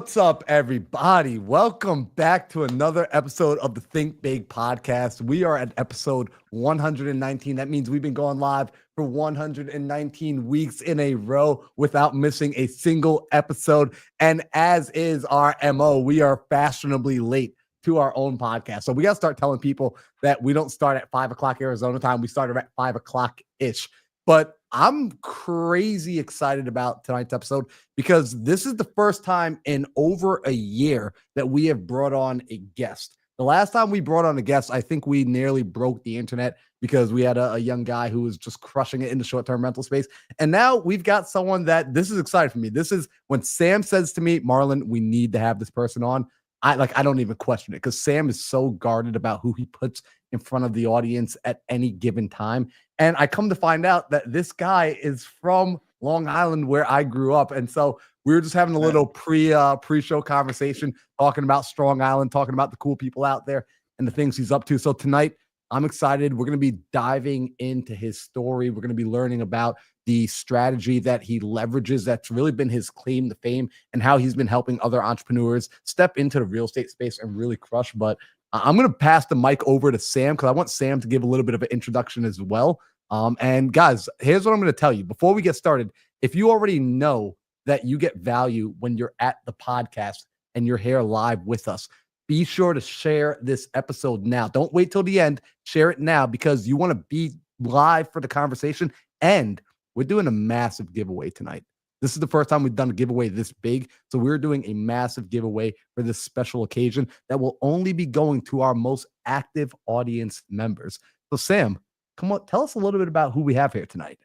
What's up, everybody? Welcome back to another episode of the Think Big podcast. We are at episode 119. That means we've been going live for 119 weeks in a row without missing a single episode. And as is our MO, we are fashionably late to our own podcast. So we got to start telling people that we don't start at 5 o'clock Arizona time. We started at 5 o'clock ish. But I'm crazy excited about tonight's episode because this is the first time in over a year that we have brought on a guest. The last time we brought on a guest, I think we nearly broke the internet because we had a young guy who was just crushing it in the short-term rental space. And now we've got someone that this is exciting for me. This is when Sam says to me, Marlon, we need to have this person on. I don't even question it because Sam is so guarded about who he puts in front of the audience at any given time. And I come to find out that this guy is from Long Island, where I grew up. And so we were just having a little pre-show conversation, talking about Strong Island, talking about the cool people out there and the things he's up to. So tonight, I'm excited. We're going to be diving into his story. We're going to be learning about the strategy that he leverages that's really been his claim to fame and how he's been helping other entrepreneurs step into the real estate space and really crush. But I'm going to pass the mic over to Sam because I want Sam to give a little bit of an introduction as well. And guys, here's what I'm going to tell you. Before we get started, if you already know that you get value when you're at the podcast and you're here live with us, be sure to share this episode now. Don't wait till the end. Share it now because you want to be live for the conversation. And we're doing a massive giveaway tonight. This is the first time we've done a giveaway this big. So we're doing a massive giveaway for this special occasion that will only be going to our most active audience members. So Sam, come on, tell us a little bit about who we have here tonight.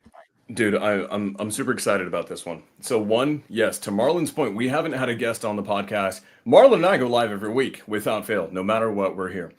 Dude, I'm super excited about this one. So one, yes, to Marlon's point, we haven't had a guest on the podcast. Marlon and I go live every week without fail, no matter what, we're here.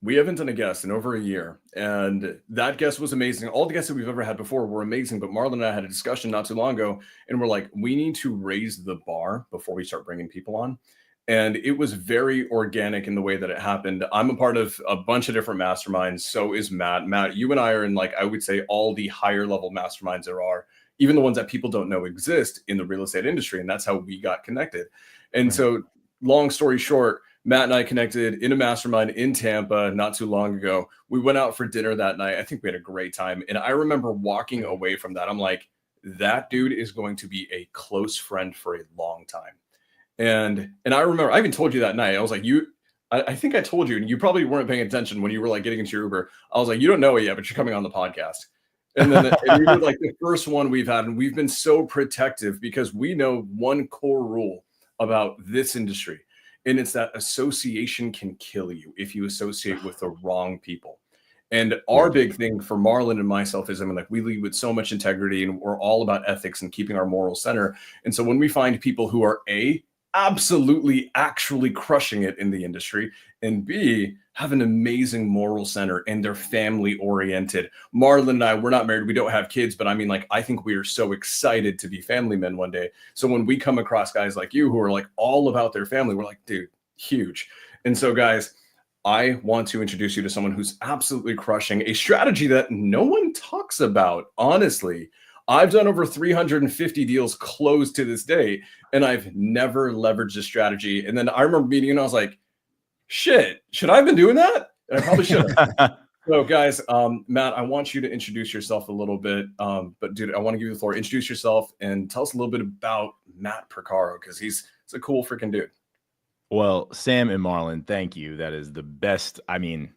We haven't done a guest in over a year, and that guest was amazing. All the guests that we've ever had before were amazing, but Marlon and I had a discussion not too long ago, and we're like, we need to raise the bar before we start bringing people on. And it was very organic in the way that it happened. I'm a part of a bunch of different masterminds. So is Matt. Matt, you and I are in, like, I would say all the higher level masterminds there are, even the ones that people don't know exist in the real estate industry. And that's how we got connected. And so long story short, Matt and I connected in a mastermind in Tampa not too long ago. We went out for dinner that night. I think we had a great time. And I remember walking away from that. I'm like, that dude is going to be a close friend for a long time. And I remember, I even told you that night, I was like, I think I told you, and you probably weren't paying attention when you were like getting into your Uber. I was like, you don't know it yet, but you're coming on the podcast. And then and we were like the first one we've had, and we've been so protective because we know one core rule about this industry. And it's that association can kill you if you associate with the wrong people. And our big thing for Marlon and myself is, I mean, like, we lead with so much integrity and we're all about ethics and keeping our moral center. And so when we find people who are absolutely actually crushing it in the industry, and B, have an amazing moral center and they're family oriented. Marlon and I, we're not married, we don't have kids, but I mean, like, I think we are so excited to be family men one day. So when we come across guys like you who are like all about their family, we're like, dude, huge. And so guys, I want to introduce you to someone who's absolutely crushing a strategy that no one talks about, honestly. I've done over 350 deals closed to this day, and I've never leveraged a strategy. And then I remember meeting you, and I was like, shit, should I have been doing that? And I probably should have. So guys, Matt, I want you to introduce yourself a little bit. But dude, I want to give you the floor. Introduce yourself and tell us a little bit about Matt Porcaro, because he's a cool freaking dude. Well, Sam and Marlon, thank you. That is the best. I mean,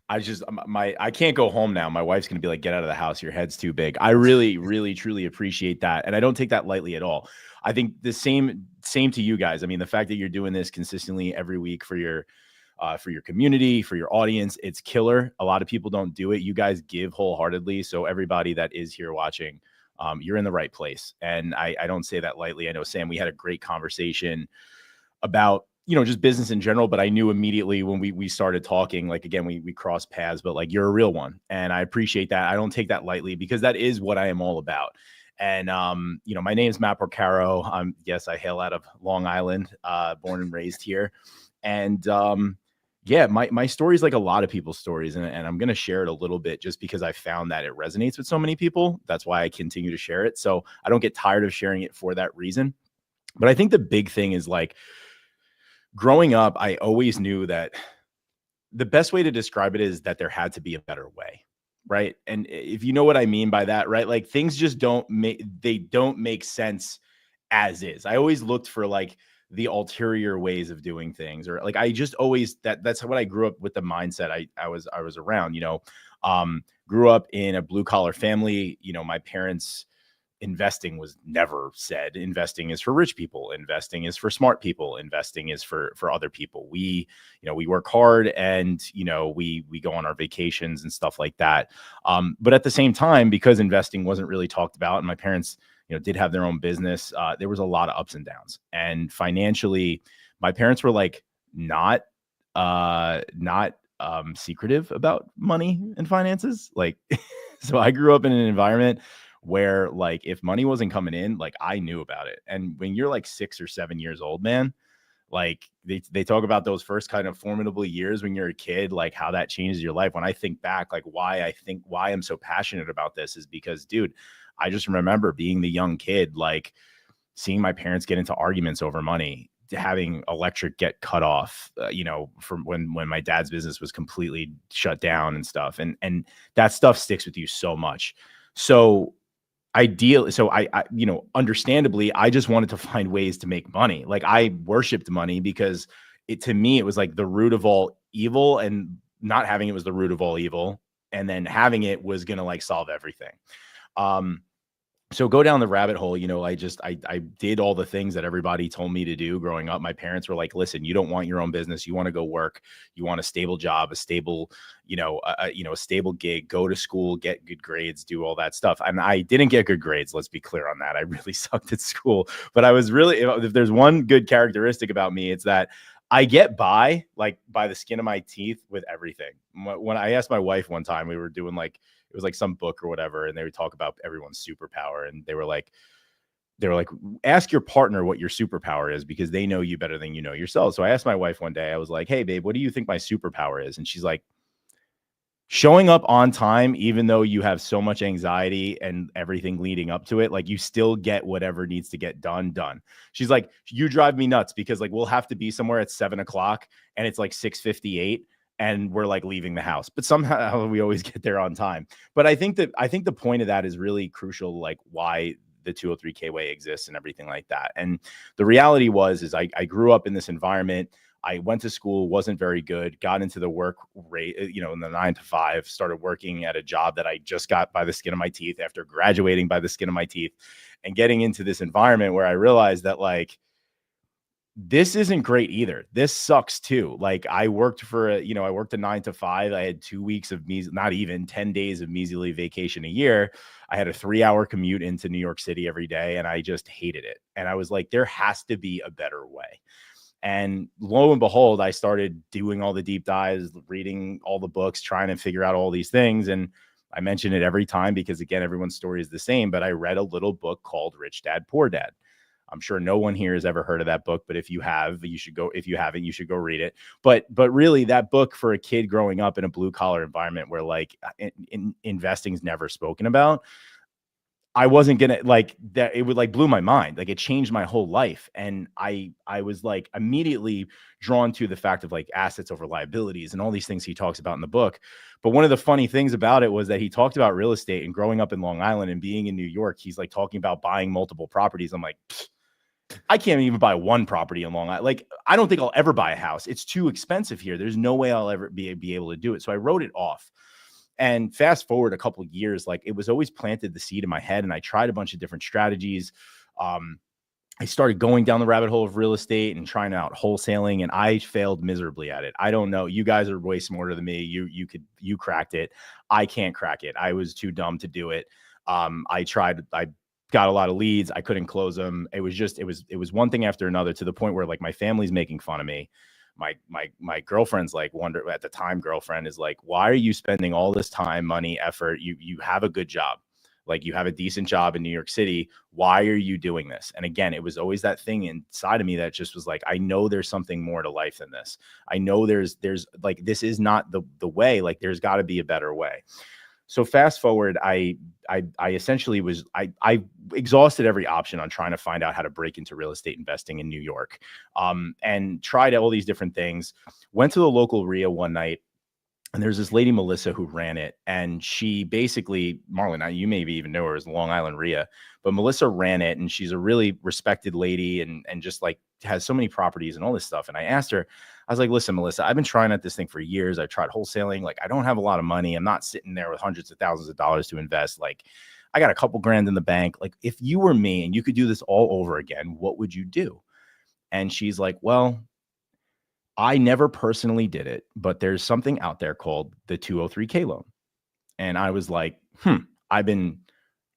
I can't go home now. My wife's going to be like, get out of the house. Your head's too big. I really, really, truly appreciate that. And I don't take that lightly at all. I think the same to you guys. I mean, the fact that you're doing this consistently every week for your community, for your audience, it's killer. A lot of people don't do it. You guys give wholeheartedly. So everybody that is here watching, you're in the right place. And I don't say that lightly. I know, Sam, we had a great conversation about, just business in general, but I knew immediately when we started talking, like, again, we crossed paths, but like, you're a real one. And I appreciate that. I don't take that lightly because that is what I am all about. And, my name is Matt Porcaro. Yes, I hail out of Long Island, born and raised here. And, my story is like a lot of people's stories. And I'm going to share it a little bit just because I found that it resonates with so many people. That's why I continue to share it. So I don't get tired of sharing it for that reason. But I think the big thing is like growing up, I always knew that the best way to describe it is that there had to be a better way. Right. And if you know what I mean by that, right? Like things just don't make sense as is. I always looked for like the ulterior ways of doing things, or like I just always that's what I grew up with, the mindset I was around, grew up in a blue collar family. My parents, investing was never said. Investing is for rich people. Investing is for smart people. Investing is for other people. We work hard, and we go on our vacations and stuff like that. But at the same time, because investing wasn't really talked about, and my parents, did have their own business, there was a lot of ups and downs. And financially, my parents were like not secretive about money and finances. Like, so I grew up in an environment where like if money wasn't coming in, like I knew about it. And when you're like 6 or 7 years old, man, like they talk about those first kind of formidable years when you're a kid, like how that changes your life. When I think back, like why I'm so passionate about this is because, dude, I just remember being the young kid, like seeing my parents get into arguments over money, having electric get cut off, from when my dad's business was completely shut down and stuff. And that stuff sticks with you so much. So understandably, I just wanted to find ways to make money. Like I worshiped money because to me, it was like the root of all evil, and not having it was the root of all evil. And then having it was going to like solve everything. So go down the rabbit hole. I did all the things that everybody told me to do growing up. My parents were like, listen, you don't want your own business. You want to go work. You want a stable job, a stable, a stable gig, go to school, get good grades, do all that stuff. And I didn't get good grades. Let's be clear on that. I really sucked at school, but I was really, if there's one good characteristic about me, it's that I get by the skin of my teeth with everything. When I asked my wife one time, we were doing it was like some book or whatever, and they would talk about everyone's superpower. And they were like, ask your partner what your superpower is, because they know you better than you know yourself. So I asked my wife one day, I was like, hey babe, what do you think my superpower is? And she's like, showing up on time, even though you have so much anxiety and everything leading up to it, like you still get whatever needs to get done. She's like, you drive me nuts, because like we'll have to be somewhere at 7:00 and it's like 6:58 and we're like leaving the house, but somehow we always get there on time. But I think the point of that is really crucial, like why the 203K way exists and everything like that. And the reality is I grew up in this environment. I went to school, wasn't very good, got into the work rate, in the 9 to 5, started working at a job that I just got by the skin of my teeth after graduating by the skin of my teeth, and getting into this environment where I realized that like, this isn't great either. This sucks too. Like I worked I worked a 9 to 5. I had 2 weeks of not even 10 days of measly vacation a year. I had a 3-hour commute into New York City every day, and I just hated it. And I was like, there has to be a better way. And lo and behold, I started doing all the deep dives, reading all the books, trying to figure out all these things. And I mention it every time because, again, everyone's story is the same. But I read a little book called Rich Dad, Poor Dad. I'm sure no one here has ever heard of that book, but if you have, you should go. If you haven't, you should go read it. But really, that book for a kid growing up in a blue collar environment where like investing is never spoken about, I wasn't gonna like that. It would like blew my mind. Like it changed my whole life. And I was like immediately drawn to the fact of like assets over liabilities and all these things he talks about in the book. But one of the funny things about it was that he talked about real estate and growing up in Long Island and being in New York. He's like talking about buying multiple properties. I'm like, I can't even buy one property in Long Island. Like, I don't think I'll ever buy a house. It's too expensive here. There's no way I'll ever be able to do it. So I wrote it off. And fast forward a couple of years, like it was always planted the seed in my head. And I tried a bunch of different strategies. I started going down the rabbit hole of real estate and trying out wholesaling, and I failed miserably at it. I don't know. You guys are way smarter than me. You cracked it. I can't crack it. I was too dumb to do it. I got a lot of leads. I couldn't close them. It was one thing after another, to the point where like my family's making fun of me. My girlfriend's like at the time girlfriend is like, why are you spending all this time, money, effort? You have a good job. Like you have a decent job in New York City. Why are you doing this? And again, it was always that thing inside of me that just was like, I know there's something more to life than this. I know there's like, this is not the way. Like there's got to be a better way. So fast forward, I essentially I exhausted every option on trying to find out how to break into real estate investing in New York, and tried all these different things. Went to the local RIA one night, and there's this lady, Melissa, who ran it. And she basically, Marlon, you maybe even know her as Long Island RIA, but Melissa ran it. And she's a really respected lady and just like has so many properties and all this stuff. And I asked her, I was like, listen, Melissa, I've been trying at this thing for years. I tried wholesaling. Like, I don't have a lot of money. I'm not sitting there with hundreds of thousands of dollars to invest. Like, I got a couple grand in the bank. Like, if you were me and you could do this all over again, what would you do? And she's like, well, I never personally did it, but there's something out there called the 203K loan. And I was like, I've been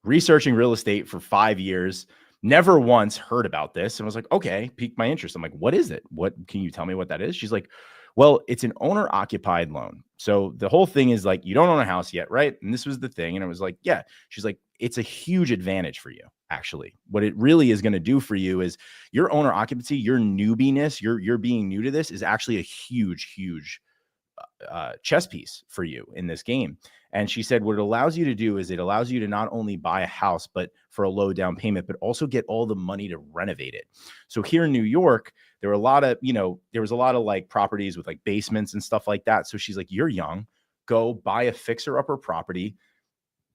researching real estate for 5 years, never once heard about this. And I was like, okay, piqued my interest. I'm like, what is it? What can you tell me what that is? She's like, well, it's an owner occupied loan. So the whole thing is like, you don't own a house yet, right? And this was the thing. And I was like, yeah. She's like, it's a huge advantage for you. Actually, what it really is going to do for you is your owner occupancy, your newbiness, you're being new to this is actually a huge chess piece for you in this game. And she said, what it allows you to do is it allows you to not only buy a house, but for a low down payment, but also get all the money to renovate it. So here in New York, there were a lot of, there was a lot of like properties with like basements and stuff like that. So she's like, you're young, go buy a fixer upper property,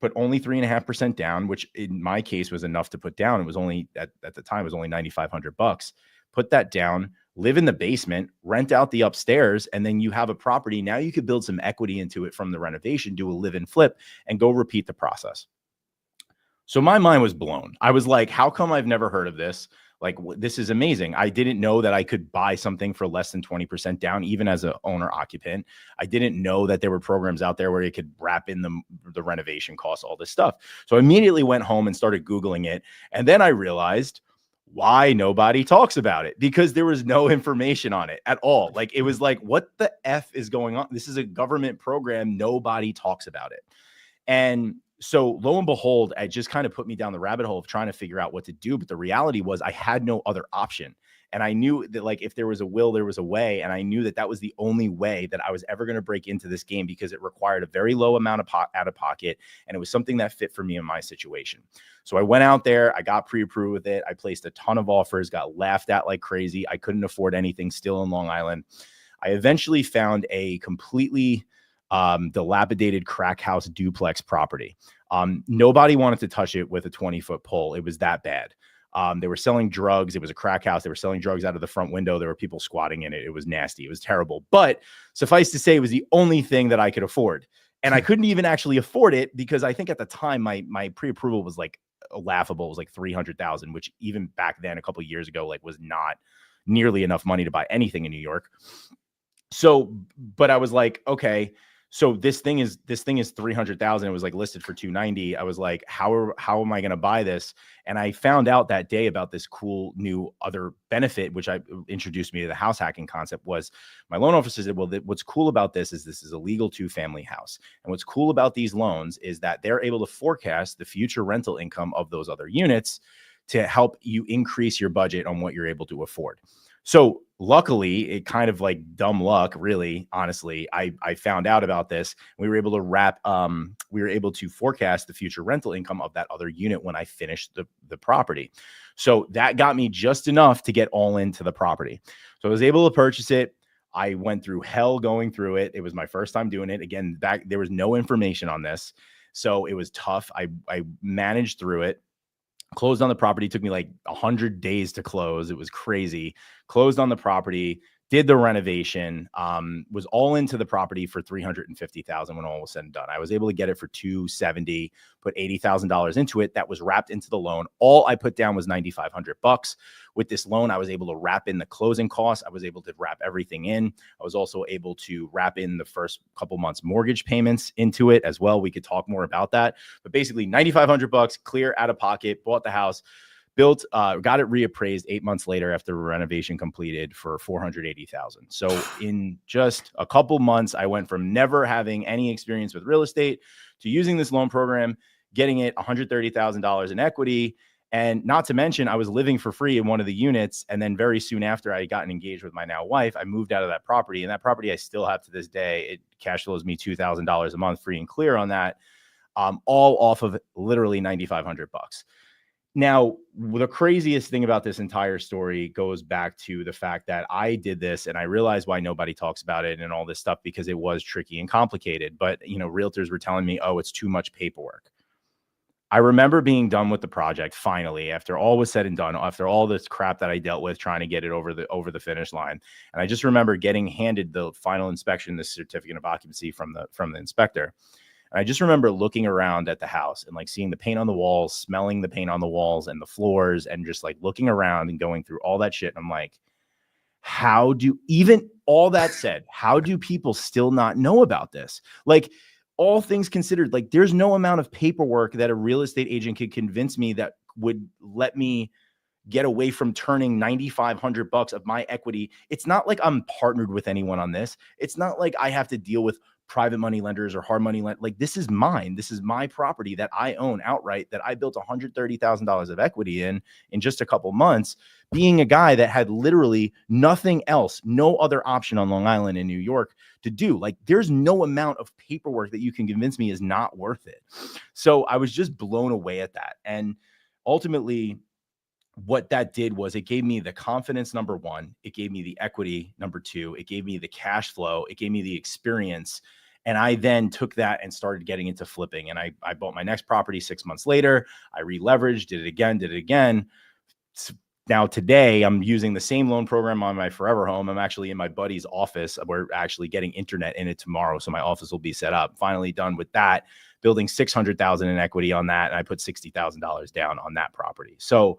put only 3.5% down, which in my case was enough to put down. It was only at the time, it was only $9,500. Put that down, live in the basement, rent out the upstairs, and then you have a property. Now you could build some equity into it from the renovation, do a live and flip, and go repeat the process. So my mind was blown. I was like, how come I've never heard of this? Like, this is amazing. I didn't know that I could buy something for less than 20% down, even as an owner occupant. I didn't know that there were programs out there where you could wrap in the renovation costs, all this stuff. So I immediately went home and started Googling it. And then I realized why nobody talks about it, because there was no information on it at all. Like, it was like, what the F is going on? This is a government program. Nobody talks about it. And so lo and behold, it just kind of put me down the rabbit hole of trying to figure out what to do. But the reality was I had no other option. And I knew that, like, if there was a will, there was a way. And I knew that that was the only way that I was ever going to break into this game, because it required a very low amount of out of pocket. And it was something that fit for me in my situation. So I went out there, I got pre-approved with it. I placed a ton of offers, got laughed at like crazy. I couldn't afford anything still in Long Island. I eventually found a completely dilapidated crack house duplex property. Nobody wanted to touch it with a 20-foot pole. It was that bad. They were selling drugs. It was a crack house. They were selling drugs out of the front window. There were people squatting in it. It was nasty. It was terrible. But suffice to say, it was the only thing that I could afford. And I couldn't even actually afford it because I think at the time my pre-approval was like laughable. It was like $300,000, which even back then, a couple of years ago, like was not nearly enough money to buy anything in New York. So, but I was like, okay, so this thing is 300,000. It was like listed for 290. I was like, how am I going to buy this? And I found out that day about this cool new other benefit, which introduced me to the house hacking concept. Was my loan officer said, well, what's cool about this is a legal 2-family house. And what's cool about these loans is that they're able to forecast the future rental income of those other units to help you increase your budget on what you're able to afford. So luckily, it kind of like dumb luck, really, honestly, I found out about this. We were able to forecast the future rental income of that other unit when I finished the property. So that got me just enough to get all into the property. So I was able to purchase it. I went through hell going through it. It was my first time doing it. Again, there was no information on this. So it was tough. I managed through it. Closed on the property. Took me like 100 days to close. It was crazy. Closed on the property, did the renovation, was all into the property for $350,000 when all was said and done. I was able to get it for $270, put $80,000 into it. That was wrapped into the loan. All I put down was $9,500. With this loan, I was able to wrap in the closing costs. I was able to wrap everything in. I was also able to wrap in the first couple months mortgage payments into it as well. We could talk more about that, but basically $9,500 clear out of pocket, bought the house, built, got it reappraised 8 months later after renovation completed for $480,000. So in just a couple months, I went from never having any experience with real estate to using this loan program, getting it $130,000 in equity. And not to mention, I was living for free in one of the units. And then very soon after I had gotten engaged with my now wife, I moved out of that property. And that property I still have to this day. It cash flows me $2,000 a month free and clear on that. all off of literally $9,500. Now, the craziest thing about this entire story goes back to the fact that I did this and I realized why nobody talks about it and all this stuff, because it was tricky and complicated. But, realtors were telling me, oh, it's too much paperwork. I remember being done with the project finally, after all was said and done, after all this crap that I dealt with trying to get it over the finish line. And I just remember getting handed the final inspection, the certificate of occupancy from the inspector. And I just remember looking around at the house and like seeing the paint on the walls, smelling the paint on the walls and the floors, and just like looking around and going through all that shit. And I'm like, how do, even all that said, how do people still not know about this? Like, all things considered, like there's no amount of paperwork that a real estate agent could convince me that would let me get away from turning $9,500 of my equity. It's not like I'm partnered with anyone on this. It's not like I have to deal with private money lenders or hard money like this is mine. This is my property that I own outright, that I built $130,000 of equity in just a couple months, being a guy that had literally nothing else, no other option on Long Island in New York to do. Like there's no amount of paperwork that you can convince me is not worth it. So I was just blown away at that. And ultimately, what that did was it gave me the confidence, number one, it gave me the equity, number two, it gave me the cash flow, it gave me the experience. And I then took that and started getting into flipping. And I bought my next property 6 months later. I re-leveraged, did it again. Now today I'm using the same loan program on my forever home. I'm actually in my buddy's office. We're actually getting internet in it tomorrow. So my office will be set up. Finally done with that, building $600,000 in equity on that. And I put $60,000 down on that property. So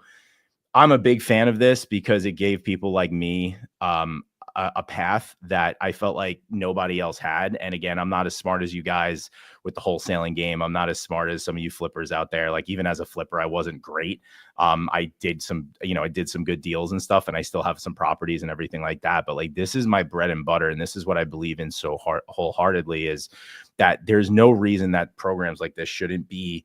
I'm a big fan of this because it gave people like me a path that I felt like nobody else had. And again, I'm not as smart as you guys with the wholesaling game. I'm not as smart as some of you flippers out there. Like even as a flipper, I wasn't great. I did some good deals and stuff, and I still have some properties and everything like that. But like, this is my bread and butter. And this is what I believe in so wholeheartedly, is that there's no reason that programs like this shouldn't be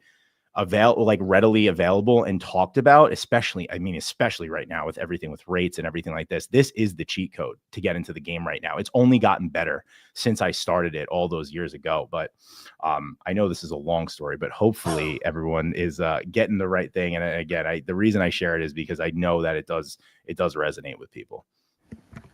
readily available and talked about, especially right now with everything with rates and everything like this. This is the cheat code to get into the game right now. It's only gotten better since I started it all those years ago. But I know this is a long story, but hopefully everyone is getting the right thing. And again, the reason I share it is because I know that it does resonate with people.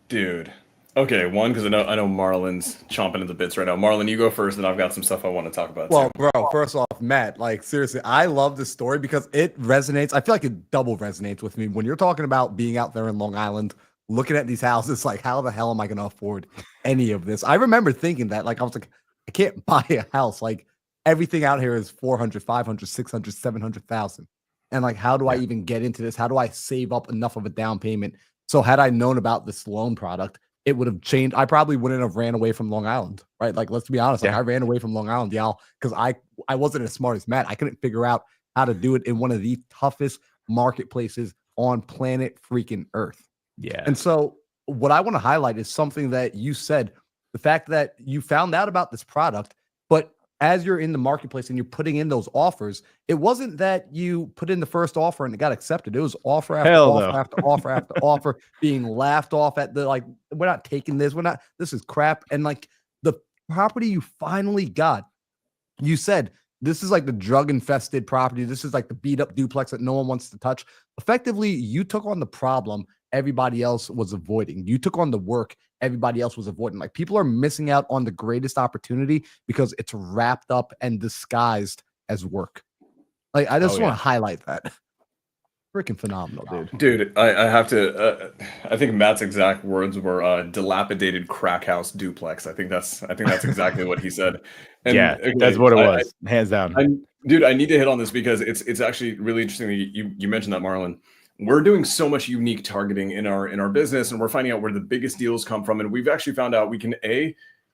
Dude. Okay, one, because I know Marlon's chomping at the bits right now. Marlon, you go first, and I've got some stuff I want to talk about. Well, too. bro, first off, Matt, like seriously, I love this story because it resonates. I feel like it double resonates with me when you're talking about being out there in Long Island, looking at these houses. Like, how the hell am I going to afford any of this? I remember thinking that, like, I was like, I can't buy a house. Like, everything out here is 400, 500, 600, 700,000. And like, how do I even get into this? How do I save up enough of a down payment? So had I known about this loan product, it would have changed. I probably wouldn't have ran away from Long Island, right? Like, let's be honest. Like, I ran away from Long Island, y'all, because I wasn't as smart as Matt. I couldn't figure out how to do it in one of the toughest marketplaces on planet freaking Earth. Yeah. And so what I want to highlight is something that you said, the fact that you found out about this product, but as you're in the marketplace and you're putting in those offers, it wasn't that you put in the first offer and it got accepted. It was offer after offer after offer after offer, being laughed off at the, like, we're not taking this. This is crap. And like the property you finally got, you said, this is like the drug infested property. This is like the beat up duplex that no one wants to touch. Effectively, you took on the problem everybody else was avoiding. You took on the work everybody else was avoiding. Like, people are missing out on the greatest opportunity because it's wrapped up and disguised as work. Like, I just want to highlight that. Freaking phenomenal, dude. Dude, I have to. I think Matt's exact words were "dilapidated crack house duplex." I think that's exactly what he said. And, yeah, that's what it was, hands down. Dude, I need to hit on this because it's actually really interesting that you mentioned that, Marlon. We're doing so much unique targeting in our business, and we're finding out where the biggest deals come from. And we've actually found out we can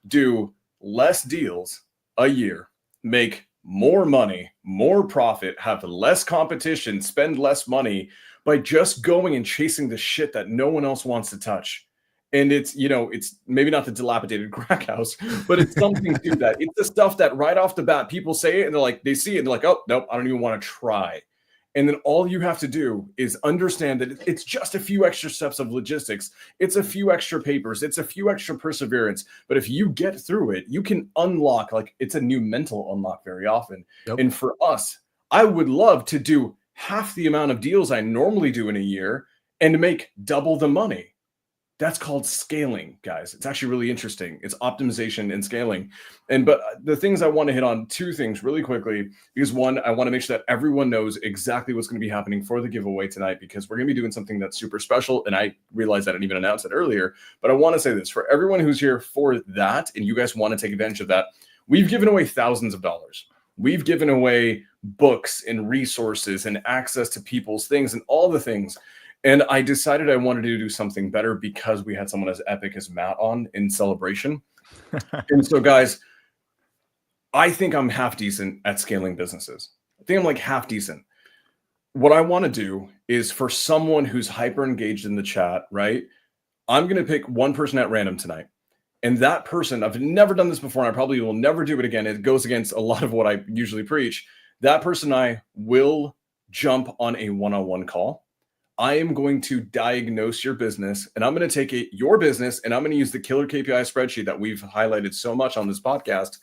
do less deals a year, make more money, more profit, have less competition, spend less money by just going and chasing the shit that no one else wants to touch. And it's maybe not the dilapidated crack house, but it's something to that. It's the stuff that right off the bat, people say it and they see it and they're like, oh, nope, I don't even want to try. And then all you have to do is understand that it's just a few extra steps of logistics. It's a few extra papers. It's a few extra perseverance. But if you get through it, you can unlock, like it's a new mental unlock very often. Yep. And for us, I would love to do half the amount of deals I normally do in a year and make double the money. That's called scaling, guys. It's actually really interesting. It's optimization and scaling. But the things I want to hit on, two things really quickly, because one, I want to make sure that everyone knows exactly what's going to be happening for the giveaway tonight, because we're going to be doing something that's super special. And I realized I didn't even announce it earlier, but I want to say this for everyone who's here for that, and you guys want to take advantage of that. We've given away thousands of dollars. We've given away books and resources and access to people's things and all the things. And I decided I wanted to do something better because we had someone as epic as Matt on in celebration. And so, guys, I think I'm half decent at scaling businesses. I think I'm like half decent. What I want to do is for someone who's hyper engaged in the chat, right? I'm going to pick one person at random tonight. And that person, I've never done this before, and I probably will never do it again. It goes against a lot of what I usually preach. That person and I will jump on a one-on-one call. I am going to diagnose your business, and I'm going to take your business, and I'm going to use the killer KPI spreadsheet that we've highlighted so much on this podcast.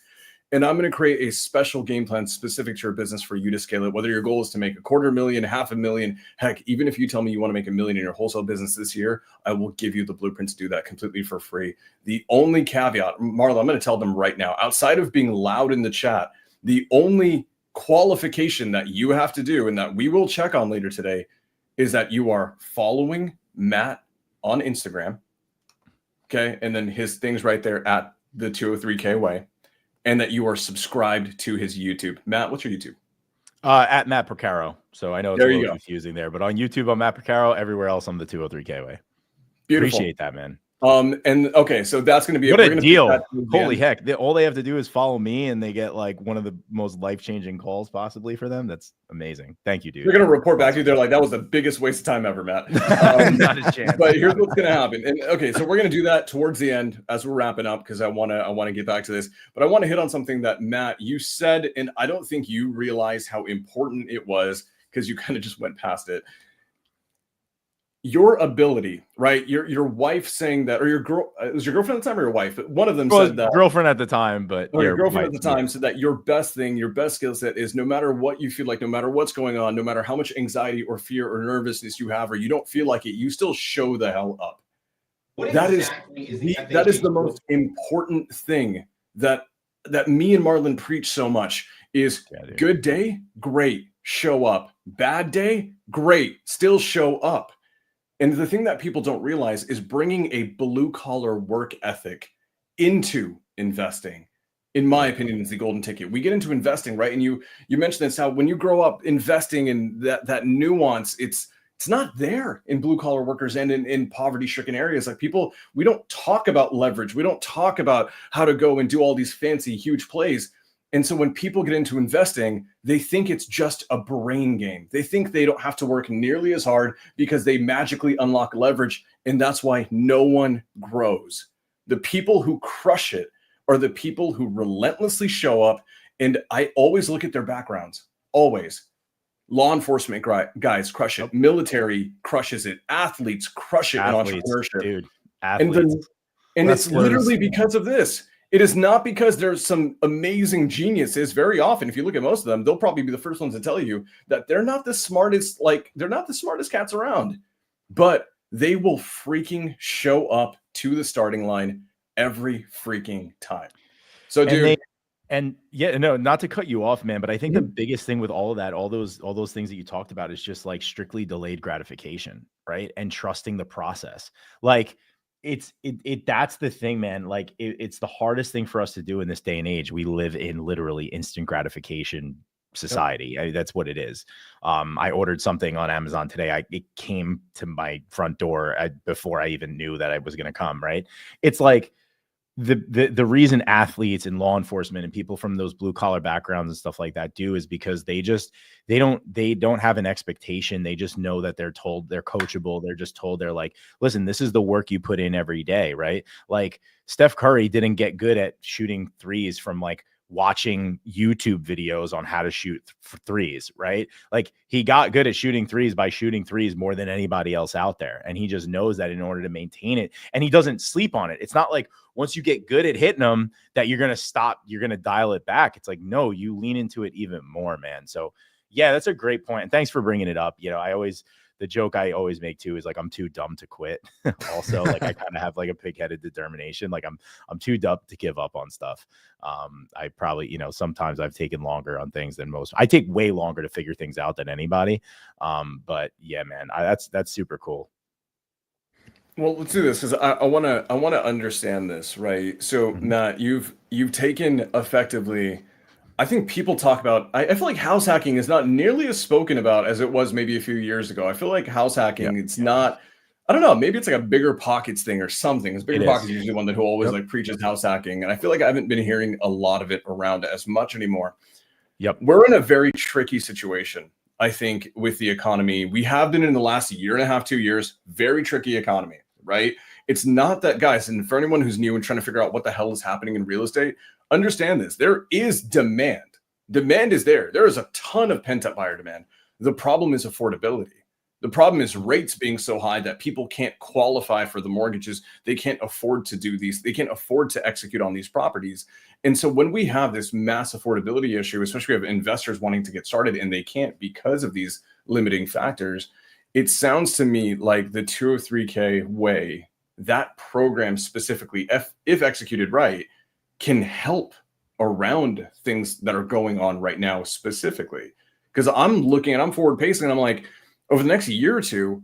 And I'm going to create a special game plan specific to your business for you to scale it. Whether your goal is to make $250,000, $500,000, heck, even if you tell me you want to make $1 million in your wholesale business this year, I will give you the blueprint to do that completely for free. The only caveat, Marla, I'm going to tell them right now, outside of being loud in the chat, the only qualification that you have to do and that we will check on later today is that you are following Matt on Instagram, okay? And then his thing's right there at the 203K way, and that you are subscribed to his YouTube. Matt, what's your YouTube? At Matt Porcaro. So I know it's There a you little go. confusing there, but on YouTube, I'm Matt Porcaro. Everywhere else, I'm the 203K way. Beautiful. Appreciate that, man. And okay, so that's going to be What a deal. Holy end. heck. All they have to do is follow me and they get like one of the most life-changing calls possibly for them. That's amazing. Thank you, dude. They're going to report back to you. They're like, that was the biggest waste of time ever, Matt. Not a chance. But here's what's going to happen. And okay, so we're going to do that towards the end as we're wrapping up, because I want to get back to this. But I want to hit on something that, Matt, you said, and I don't think you realize how important it was because you kind of just went past it. Your ability, right? Your wife saying that, or your girl, was your girlfriend at the time or your wife? But one of them said that. Girlfriend at the time, but your girlfriend at the time said that your best thing, your best skill set is no matter what you feel like, no matter what's going on, no matter how much anxiety or fear or nervousness you have, or you don't feel like it, you still show the hell up. That is the most important thing that me and Marlon preach so much is good day, great, show up. Bad day, great, still show up. And the thing that people don't realize is bringing a blue collar work ethic into investing, in my opinion, is the golden ticket. We get into investing, right? And you mentioned this, how when you grow up investing in that nuance, it's not there in blue collar workers and in poverty stricken areas. Like people, we don't talk about leverage. We don't talk about how to go and do all these fancy, huge plays. And so when people get into investing, they think it's just a brain game. They think they don't have to work nearly as hard because they magically unlock leverage. And that's why no one grows. The people who crush it are the people who relentlessly show up. And I always look at their backgrounds, always. Law enforcement guys crush it. Military crushes it. Athletes crush it in entrepreneurship. Dude, athletes. And it's literally because of this. It is not because there's some amazing geniuses. Very often, if you look at most of them, they'll probably be the first ones to tell you that they're not the smartest, they're not the smartest cats around, but they will freaking show up to the starting line every freaking time. So, dude. Not to cut you off, man, but I think the biggest thing with all of that, all those things that you talked about is just like strictly delayed gratification, right? And trusting the process. Like, that's the thing, man. Like it's the hardest thing for us to do in this day and age. We live in literally instant gratification society. That's what it is. I ordered something on Amazon today. It came to my front door before I even knew that it was going to come. Right. It's like the reason athletes and law enforcement and people from those blue collar backgrounds and stuff like that do is because they don't have an expectation. They just know that they're told they're coachable. They're just told they're like, listen, this is the work you put in every day. Right. Like Steph Curry didn't get good at shooting threes from like watching YouTube videos on how to shoot threes, right? Like he got good at shooting threes by shooting threes more than anybody else out there. And he just knows that in order to maintain it, and he doesn't sleep on it. It's not like once you get good at hitting them that you're going to stop, you're going to dial it back. It's like, no, you lean into it even more, man. So yeah, that's a great point. And thanks for bringing it up. You know, the joke I always make too is like, I'm too dumb to quit. Also, like I kind of have like a pig-headed determination. Like I'm too dumb to give up on stuff. I probably, you know, sometimes I've taken longer on things than most. I take way longer to figure things out than anybody. But yeah, man, that's super cool. Well, let's do this because I wanna understand this, right? So Matt, you've taken effectively. I think people talk about. I feel like house hacking is not nearly as spoken about as it was maybe a few years ago. I feel like house hacking, it's not. I don't know. Maybe it's like a bigger pockets thing or something. Because bigger pockets is usually one that who always like preaches house hacking, and I feel like I haven't been hearing a lot of it around as much anymore. Yep, we're in a very tricky situation. I think with the economy, we have been in the last year and a half, 2 years, very tricky economy, right? It's not that, guys, and for anyone who's new and trying to figure out what the hell is happening in real estate, understand this. There is demand. Demand is there. There is a ton of pent-up buyer demand. The problem is affordability. The problem is rates being so high that people can't qualify for the mortgages. They can't afford to do these. They can't afford to execute on these properties. And so when we have this mass affordability issue, especially we have investors wanting to get started and they can't because of these limiting factors, it sounds to me like the 203K way, that program specifically, if executed right, can help around things that are going on right now specifically. Because I'm forward pacing and I'm like, over the next year or two,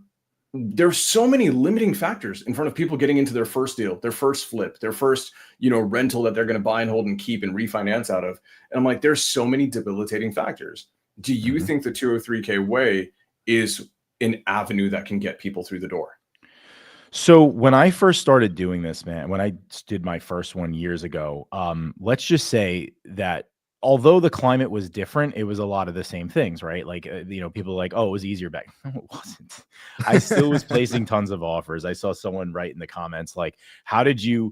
there's so many limiting factors in front of people getting into their first deal, their first flip, their first, rental that they're going to buy and hold and keep and refinance out of. And I'm like, there's so many debilitating factors. Do you think the 203K way is an avenue that can get people through the door? So when I first started doing this, man, when I did my first one years ago, let's just say that although the climate was different, it was a lot of the same things, right? Like, people are like, oh, it was easier back. No, it wasn't. I still was placing tons of offers. I saw someone write in the comments, like, how did you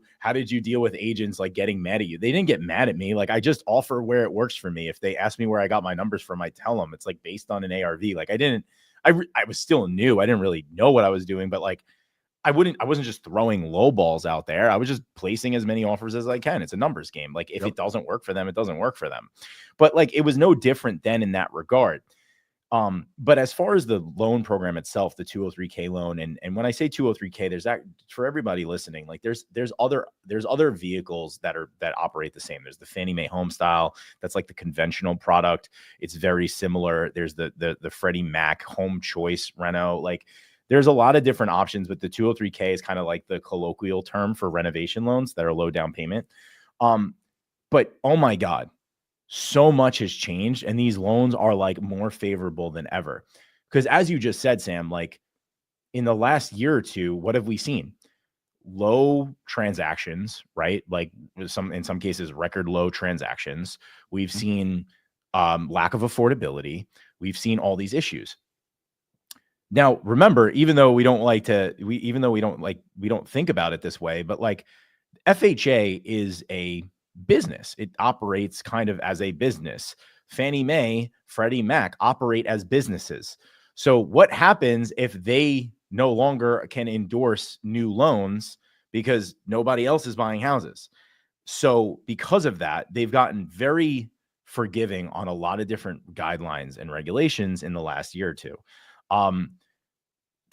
deal with agents like getting mad at you? They didn't get mad at me. Like, I just offer where it works for me. If they ask me where I got my numbers from, I tell them it's like based on an ARV. Like I was still new. I didn't really know what I was doing, but like, I wasn't just throwing low balls out there. I was just placing as many offers as I can. It's a numbers game. Like if it doesn't work for them, it doesn't work for them. But like, it was no different then in that regard. But as far as the loan program itself, the 203K loan, and when I say 203K, there's that for everybody listening, like there's other vehicles that operate the same. There's the Fannie Mae Home Style. That's like the conventional product. It's very similar. There's the Freddie Mac Home Choice Reno. Like, there's a lot of different options, but the 203K is kind of like the colloquial term for renovation loans that are low down payment. But oh my God, so much has changed. And these loans are like more favorable than ever. Because as you just said, Sam, like in the last year or two, what have we seen? Low transactions, right? Like in some cases, record low transactions. We've seen lack of affordability. We've seen all these issues. Now, remember, even though we don't think about it this way, but like FHA is a business. It operates kind of as a business. Fannie Mae, Freddie Mac operate as businesses. So what happens if they no longer can endorse new loans because nobody else is buying houses? So because of that, they've gotten very forgiving on a lot of different guidelines and regulations in the last year or two.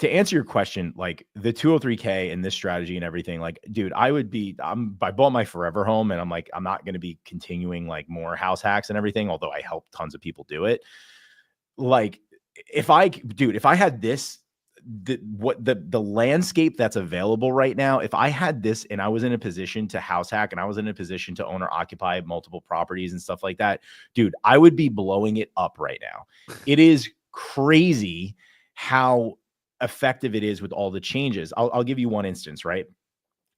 To answer your question, like the 203K and this strategy and everything, like, dude, I bought my forever home and I'm like, I'm not going to be continuing like more house hacks and everything, although I help tons of people do it. Like if I had this, the landscape that's available right now, if I had this and I was in a position to house hack and I was in a position to own or occupy multiple properties and stuff like that, dude, I would be blowing it up right now. It is crazy how effective it is with all the changes. I'll give you one instance, right?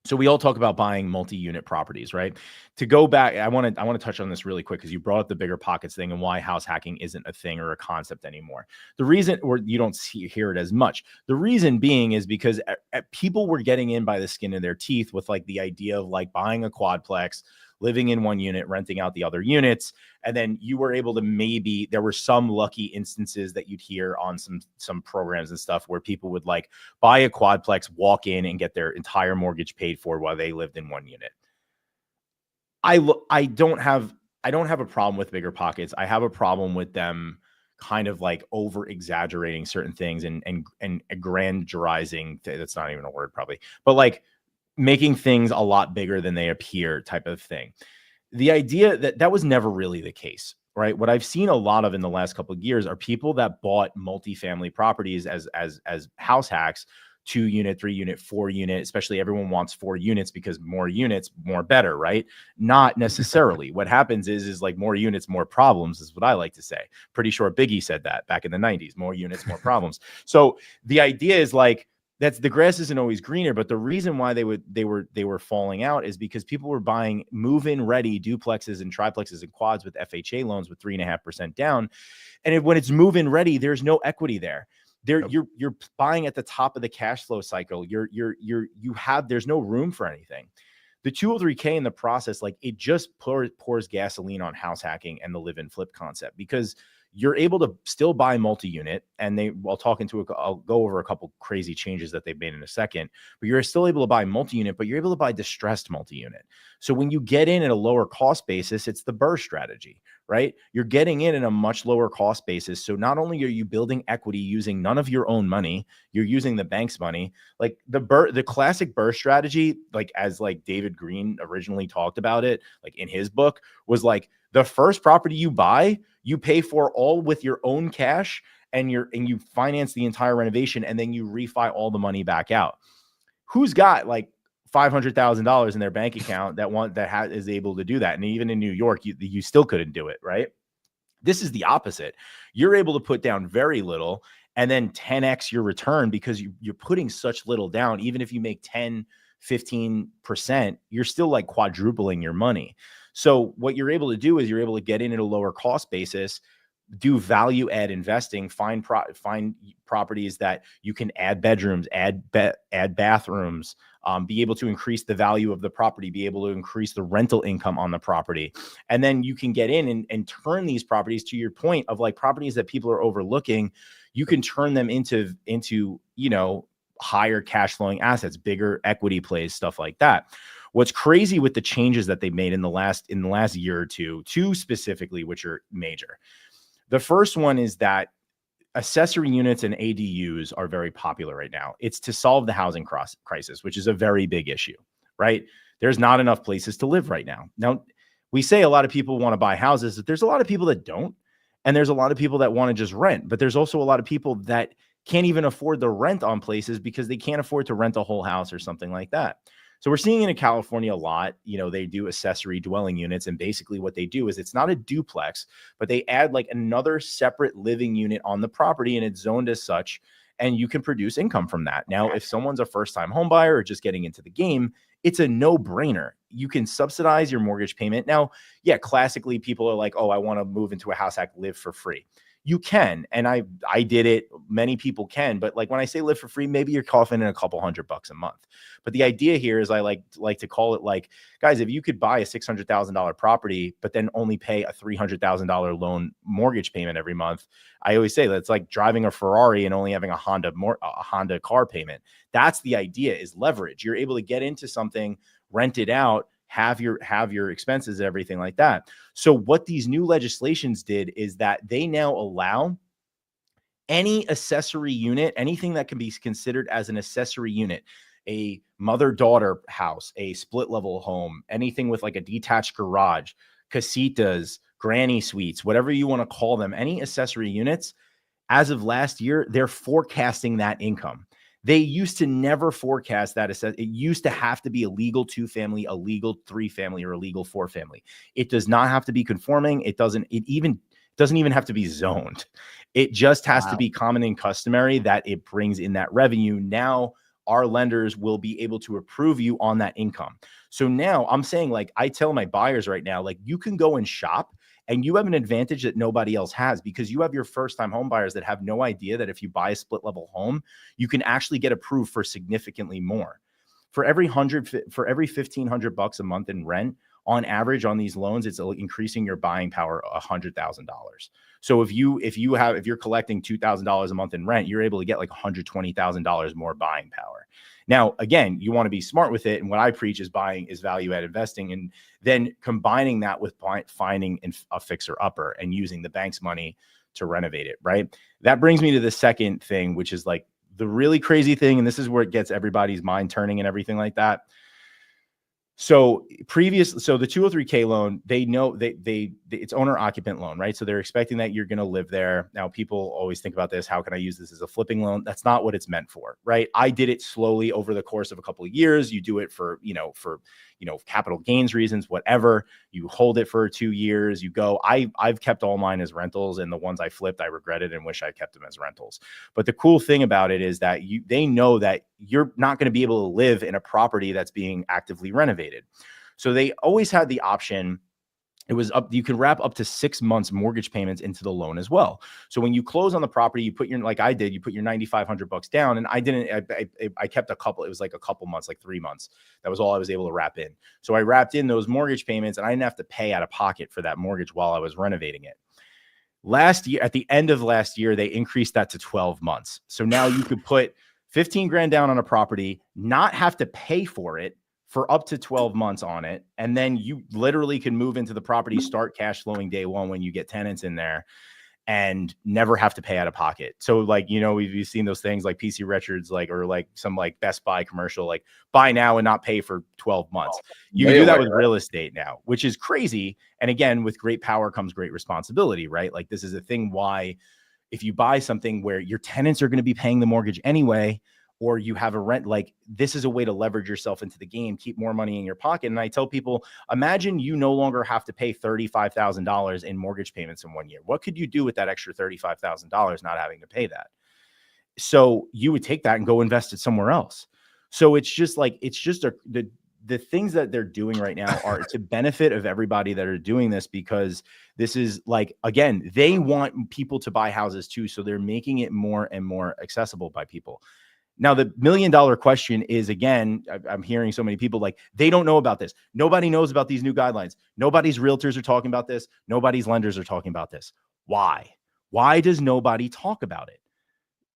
So we all talk about buying multi-unit properties, right? To go back, I want to touch on this really quick because you brought up the bigger pockets thing and why house hacking isn't a thing or a concept anymore. The reason, or you don't hear it as much, the reason being is because people were getting in by the skin of their teeth with like the idea of like buying a quadplex, living in one unit, renting out the other units. And then you were able to there were some lucky instances that you'd hear on some programs and stuff where people would like buy a quadplex, walk in and get their entire mortgage paid for while they lived in one unit. I don't have a problem with bigger pockets. I have a problem with them kind of like over exaggerating certain things and grandiorizing. That's not even a word probably, but like making things a lot bigger than they appear type of thing. The idea that was never really the case, right? What I've seen a lot of in the last couple of years are people that bought multifamily properties as house hacks, 2 unit, 3 unit, 4 unit, especially everyone wants 4 units because more units, more better, right? Not necessarily. What happens is like more units, more problems is what I like to say. Pretty sure Biggie said that back in the 90s, more units, more problems. So the idea is like, that's the grass isn't always greener, but the reason why they were falling out is because people were buying move-in ready duplexes and triplexes and quads with FHA loans with 3.5% down. And when it's move-in ready, there's no equity there. You're buying at the top of the cash flow cycle. There's no room for anything. The 203K in the process, like it just pours gasoline on house hacking and the live and flip concept, because you're able to still buy multi-unit, and I'll go over a couple crazy changes that they've made in a second, but you're still able to buy multi-unit, but you're able to buy distressed multi-unit. So when you get in at a lower cost basis, it's the BRRRR strategy, right? You're getting in at a much lower cost basis. So not only are you building equity using none of your own money, you're using the bank's money. Like the classic BRRRR strategy, like as like David Green originally talked about it, like in his book, was like the first property you buy, you pay for all with your own cash, and you finance the entire renovation, and then you refi all the money back out. Who's got like $500,000 in their bank account is able to do that? And even in New York, you still couldn't do it, right? This is the opposite. You're able to put down very little and then 10x your return because you're putting such little down. Even if you make 10, 15%, you're still like quadrupling your money. So what you're able to do is you're able to get in at a lower cost basis, do value add investing, find properties that you can add bedrooms, add bathrooms, be able to increase the value of the property, be able to increase the rental income on the property. And then you can get in and turn these properties, to your point of like properties that people are overlooking, you can turn them into, higher cash flowing assets, bigger equity plays, stuff like that. What's crazy with the changes that they made in the last year or two specifically, which are major. The first one is that accessory units and ADUs are very popular right now. It's to solve the housing crisis, which is a very big issue, right? There's not enough places to live right now. Now, we say a lot of people want to buy houses, but there's a lot of people that don't. And there's a lot of people that want to just rent, but there's also a lot of people that can't even afford the rent on places because they can't afford to rent a whole house or something like that. So we're seeing it in California a lot. They do accessory dwelling units, and basically what they do is it's not a duplex, but they add like another separate living unit on the property, and it's zoned as such, and you can produce income from that. Now, if someone's a first-time home buyer or just getting into the game, it's a no-brainer. You can subsidize your mortgage payment. Now, yeah, classically people are like, oh, I want to move into a house hack, live for free. You can, and I did it. Many people can, but like when I say live for free, maybe you're coughing in a couple $100 a month. But the idea here is I like to call it like, guys, if you could buy a $600,000 property, but then only pay a $300,000 loan mortgage payment every month, I always say that's like driving a Ferrari and only having a Honda car payment. That's the idea, is leverage. You're able to get into something, rent it out, have your expenses and everything like that. So what these new legislations did is that they now allow any accessory unit, anything that can be considered as an accessory unit, a mother-daughter house, a split-level home, anything with like a detached garage, casitas, granny suites, whatever you want to call them, any accessory units, as of last year, they're forecasting that income. They used to never forecast that. It used to have to be a legal 2-family, a legal 3-family, or a legal 4-family. It does not have to be conforming. It doesn't even have to be zoned. It just has to be common and customary that it brings in that revenue. Now our lenders will be able to approve you on that income. So now I'm saying, like, I tell my buyers right now, like, you can go and shop, and you have an advantage that nobody else has, because you have your first-time home buyers that have no idea that if you buy a split-level home, you can actually get approved for significantly more. For every $1,500 a month in rent, on average on these loans, it's increasing your buying power $100,000. So if you're collecting $2,000 a month in rent, you're able to get like $120,000 more buying power. Now, again, you want to be smart with it. And what I preach is value add investing, and then combining that with finding a fixer upper and using the bank's money to renovate it. Right. That brings me to the second thing, which is like the really crazy thing. And this is where it gets everybody's mind turning and everything like that. So the 203K loan, they know it's owner occupant loan, right? So they're expecting that you're going to live there. Now, people always think about this. How can I use this as a flipping loan? That's not what it's meant for, right? I did it slowly over the course of a couple of years. You do it for capital gains reasons, whatever. You hold it for 2 years. You go. I've kept all mine as rentals, and the ones I flipped, I regretted and wish I kept them as rentals. But the cool thing about it is that they know that you're not going to be able to live in a property that's being actively renovated. So they always had the option. You can wrap up to 6 months mortgage payments into the loan as well. So when you close on the property, you put your $9,500 down. And I kept a couple, it was like a couple months, like 3 months. That was all I was able to wrap in. So I wrapped in those mortgage payments, and I didn't have to pay out of pocket for that mortgage while I was renovating it. Last year, at the end of last year, they increased that to 12 months. So now you could put 15 grand down on a property, not have to pay for it for up to 12 months on it. And then you literally can move into the property, start cash flowing day one when you get tenants in there, and never have to pay out of pocket. So like, we've seen those things like PC Richards, or like some like Best Buy commercial, like buy now and not pay for 12 months. You can do that with real estate now, which is crazy. And again, with great power comes great responsibility, right? Like this is a thing why if you buy something where your tenants are going to be paying the mortgage anyway, or you have a rent, like this is a way to leverage yourself into the game, keep more money in your pocket. And I tell people, imagine you no longer have to pay $35,000 in mortgage payments in 1 year. What could you do with that extra $35,000 not having to pay that? So you would take that and go invest it somewhere else. So it's just the things that they're doing right now are to benefit of everybody that are doing this, because this is like, again, they want people to buy houses too. So they're making it more and more accessible by people. Now, the $1 million question is, again, I'm hearing so many people like, they don't know about this. Nobody knows about these new guidelines. Nobody's realtors are talking about this. Nobody's lenders are talking about this. Why? Why does nobody talk about it?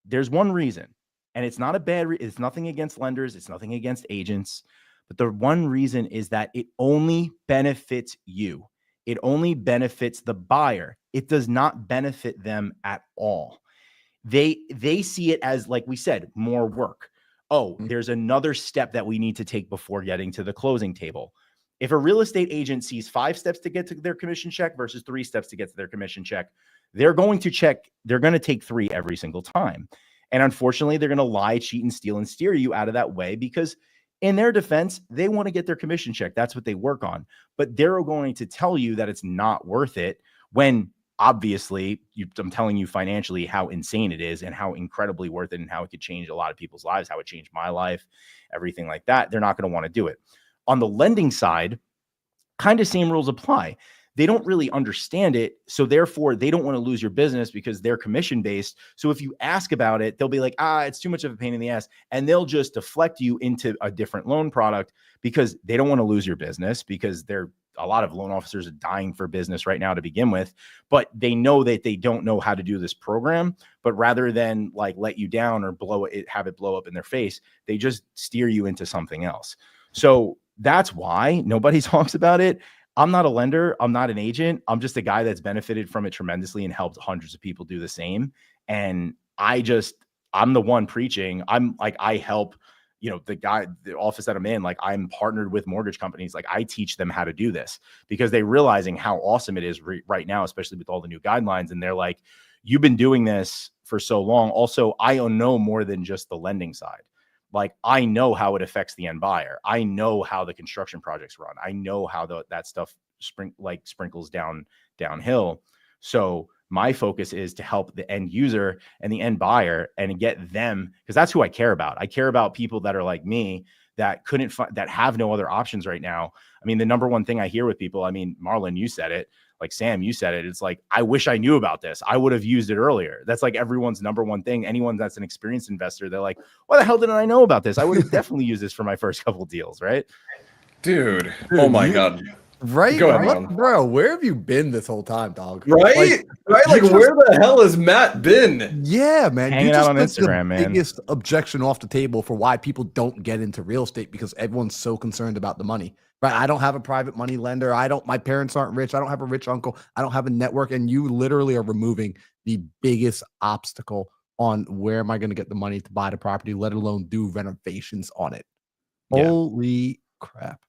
There's one reason, and it's not it's nothing against lenders. It's nothing against agents. But the one reason is that it only benefits you. It only benefits the buyer. It does not benefit them at all. They see it as, like we said, more work. Oh, there's another step that we need to take before getting to the closing table. If a real estate agent sees 5 steps to get to their commission check versus 3 steps to get to their commission check, they're going to take 3 every single time. And unfortunately, they're going to lie, cheat, and steal and steer you out of that way, because in their defense, they want to get their commission check. That's what they work on. But they're going to tell you that it's not worth it when obviously I'm telling you financially how insane it is and how incredibly worth it and how it could change a lot of people's lives, how it changed my life, everything like that. They're not going to want to do it. On the lending side, kind of same rules apply. They don't really understand it. So therefore they don't want to lose your business because they're commission based. So if you ask about it, they'll be like, it's too much of a pain in the ass. And they'll just deflect you into a different loan product because they don't want to lose your business, because a lot of loan officers are dying for business right now to begin with, but they know that they don't know how to do this program. But rather than like let you down or have it blow up in their face, they just steer you into something else. So that's why nobody talks about it. I'm not a lender. I'm not an agent. I'm just a guy that's benefited from it tremendously and helped hundreds of people do the same. And I'm the one preaching. I help, the office that I'm in, like I'm partnered with mortgage companies. Like I teach them how to do this because they're realizing how awesome it is right now, especially with all the new guidelines. And they're like, you've been doing this for so long. Also, I know more than just the lending side. Like I know how it affects the end buyer. I know how the construction projects run. I know how that stuff sprinkles downhill. So my focus is to help the end user and the end buyer and get them, because that's who I care about. I care about people that are like me that that have no other options right now. I mean, the number one thing I hear with people, Marlon, you said it, like Sam, you said it. It's like, I wish I knew about this. I would have used it earlier. That's like everyone's number one thing. Anyone that's an experienced investor, they're like, why the hell didn't I know about this? I would have definitely used this for my first couple deals, right? Dude, oh my God. Right? Go ahead, What, Marlon. bro, where have you been this whole time, dog? Right? Right? Like, you where the hell has Matt been? Yeah, man. Hanging You out just on took Instagram, the man. biggest objection off the table for why people don't get into real estate, because everyone's so concerned about the money. Right? I don't have a private money lender. My parents aren't rich. I don't have a rich uncle. I don't have a network. And you literally are removing the biggest obstacle on where am I going to get the money to buy the property, let alone do renovations on it. Yeah. Holy crap.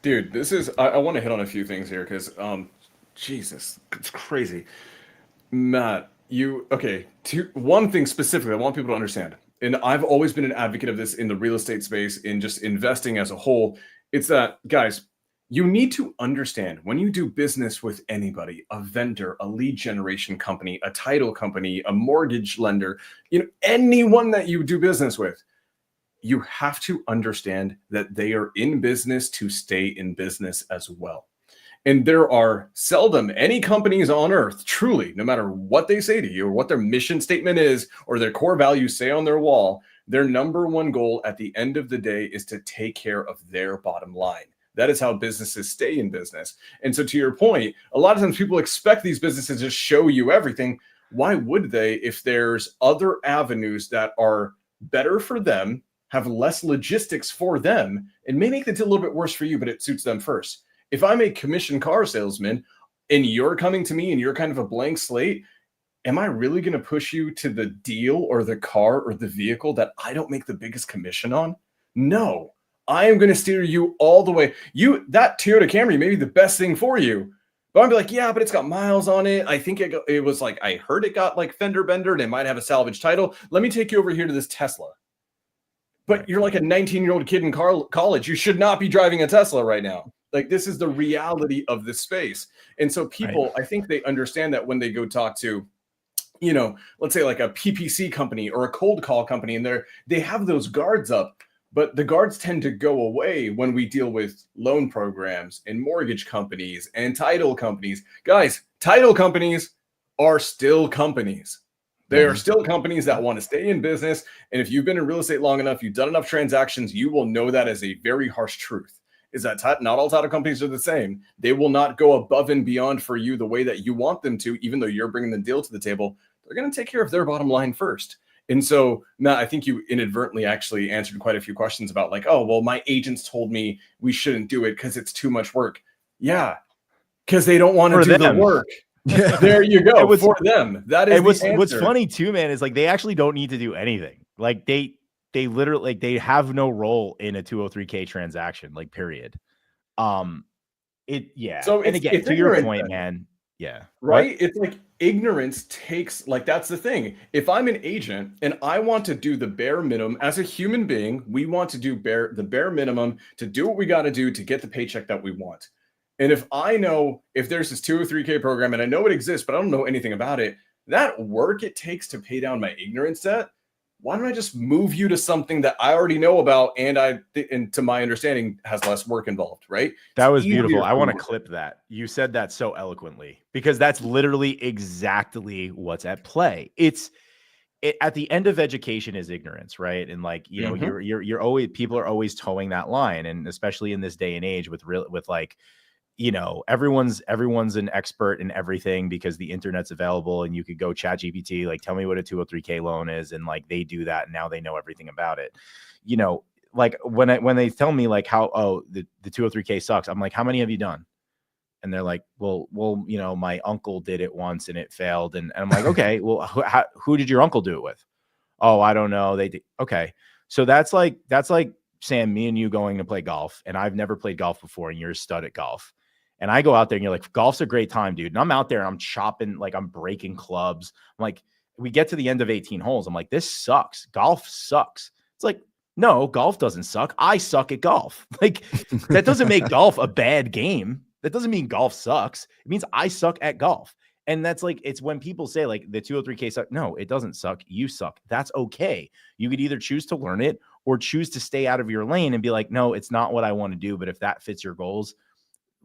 Dude, this is I want to hit on a few things here because Jesus, it's crazy. Matt, one thing specifically I want people to understand, and I've always been an advocate of this in the real estate space, in just investing as a whole. It's that, guys, you need to understand when you do business with anybody, a vendor, a lead generation company, a title company, a mortgage lender, anyone that you do business with, you have to understand that they are in business to stay in business as well. And there are seldom any companies on earth, truly, no matter what they say to you or what their mission statement is or their core values say on their wall, their number one goal at the end of the day is to take care of their bottom line. That is how businesses stay in business. And so to your point, a lot of times people expect these businesses to show you everything. Why would they if there's other avenues that are better for them, have less logistics for them, and may make it a little bit worse for you, but it suits them first? If I'm a commission car salesman and you're coming to me and you're kind of a blank slate, am I really going to push you to the deal or the car or the vehicle that I don't make the biggest commission on? No, I am going to steer you all the way. That Toyota Camry may be the best thing for you, but I'm be like, yeah, but it's got miles on it. I think it was like, I heard it got like fender bender and it might have a salvage title. Let me take you over here to this Tesla. But you're like a 19-year-old kid in college. You should not be driving a Tesla right now. Like, this is the reality of this space. And so people, I think they understand that when they go talk to, let's say like a PPC company or a cold call company, and they have those guards up, but the guards tend to go away when we deal with loan programs and mortgage companies and title companies. Guys, title companies are still companies. They are still companies that want to stay in business. And if you've been in real estate long enough, you've done enough transactions, you will know that as a very harsh truth. Is that not all title companies are the same. They will not go above and beyond for you the way that you want them to, even though you're bringing the deal to the table. They're going to take care of their bottom line first. And so, Matt, I think you inadvertently actually answered quite a few questions about like, oh, well, my agents told me we shouldn't do it because it's too much work. Yeah, because they don't want to do the work. Yeah. There you go. For them, that is the answer. What's funny too, man, is like they actually don't need to do anything. Like they literally, like, they have no role in a 203K transaction, like, period. So and again, to your point, man, right? What? It's like ignorance takes, like, that's the thing. If I'm an agent and I want to do the bare minimum as a human being, we want to do the bare minimum to do what we got to do to get the paycheck that we want. And if I know if there's this 203K program and I know it exists, but I don't know anything about it, that work it takes to pay down my ignorance debt, why don't I just move you to something that I already know about and to my understanding has less work involved, right? That was beautiful. I want to clip that. You said that so eloquently, because that's literally exactly what's at play. At the end of education is ignorance, right? And like, you're always, people are always towing that line, and especially in this day and age with like, everyone's an expert in everything because the internet's available and you could go chat GPT, like, tell me what a 203K loan is. And like, they do that. And now they know everything about it. Like when they tell me like how, the 203K sucks, I'm like, how many have you done? And they're like, well, my uncle did it once and it failed. And I'm like, okay, well, who did your uncle do it with? Oh, I don't know. They did. Okay. So that's like, Sam, me and you going to play golf, and I've never played golf before, and you're a stud at golf. And I go out there and you're like, golf's a great time, dude. And I'm out there and I'm chopping, like, I'm breaking clubs. I'm like, we get to the end of 18 holes. I'm like, this sucks. Golf sucks. It's like, no, golf doesn't suck. I suck at golf. Like, that doesn't make golf a bad game. That doesn't mean golf sucks. It means I suck at golf. And that's like, it's when people say like the 203K suck. No, it doesn't suck. You suck. That's okay. You could either choose to learn it or choose to stay out of your lane and be like, no, it's not what I want to do. But if that fits your goals,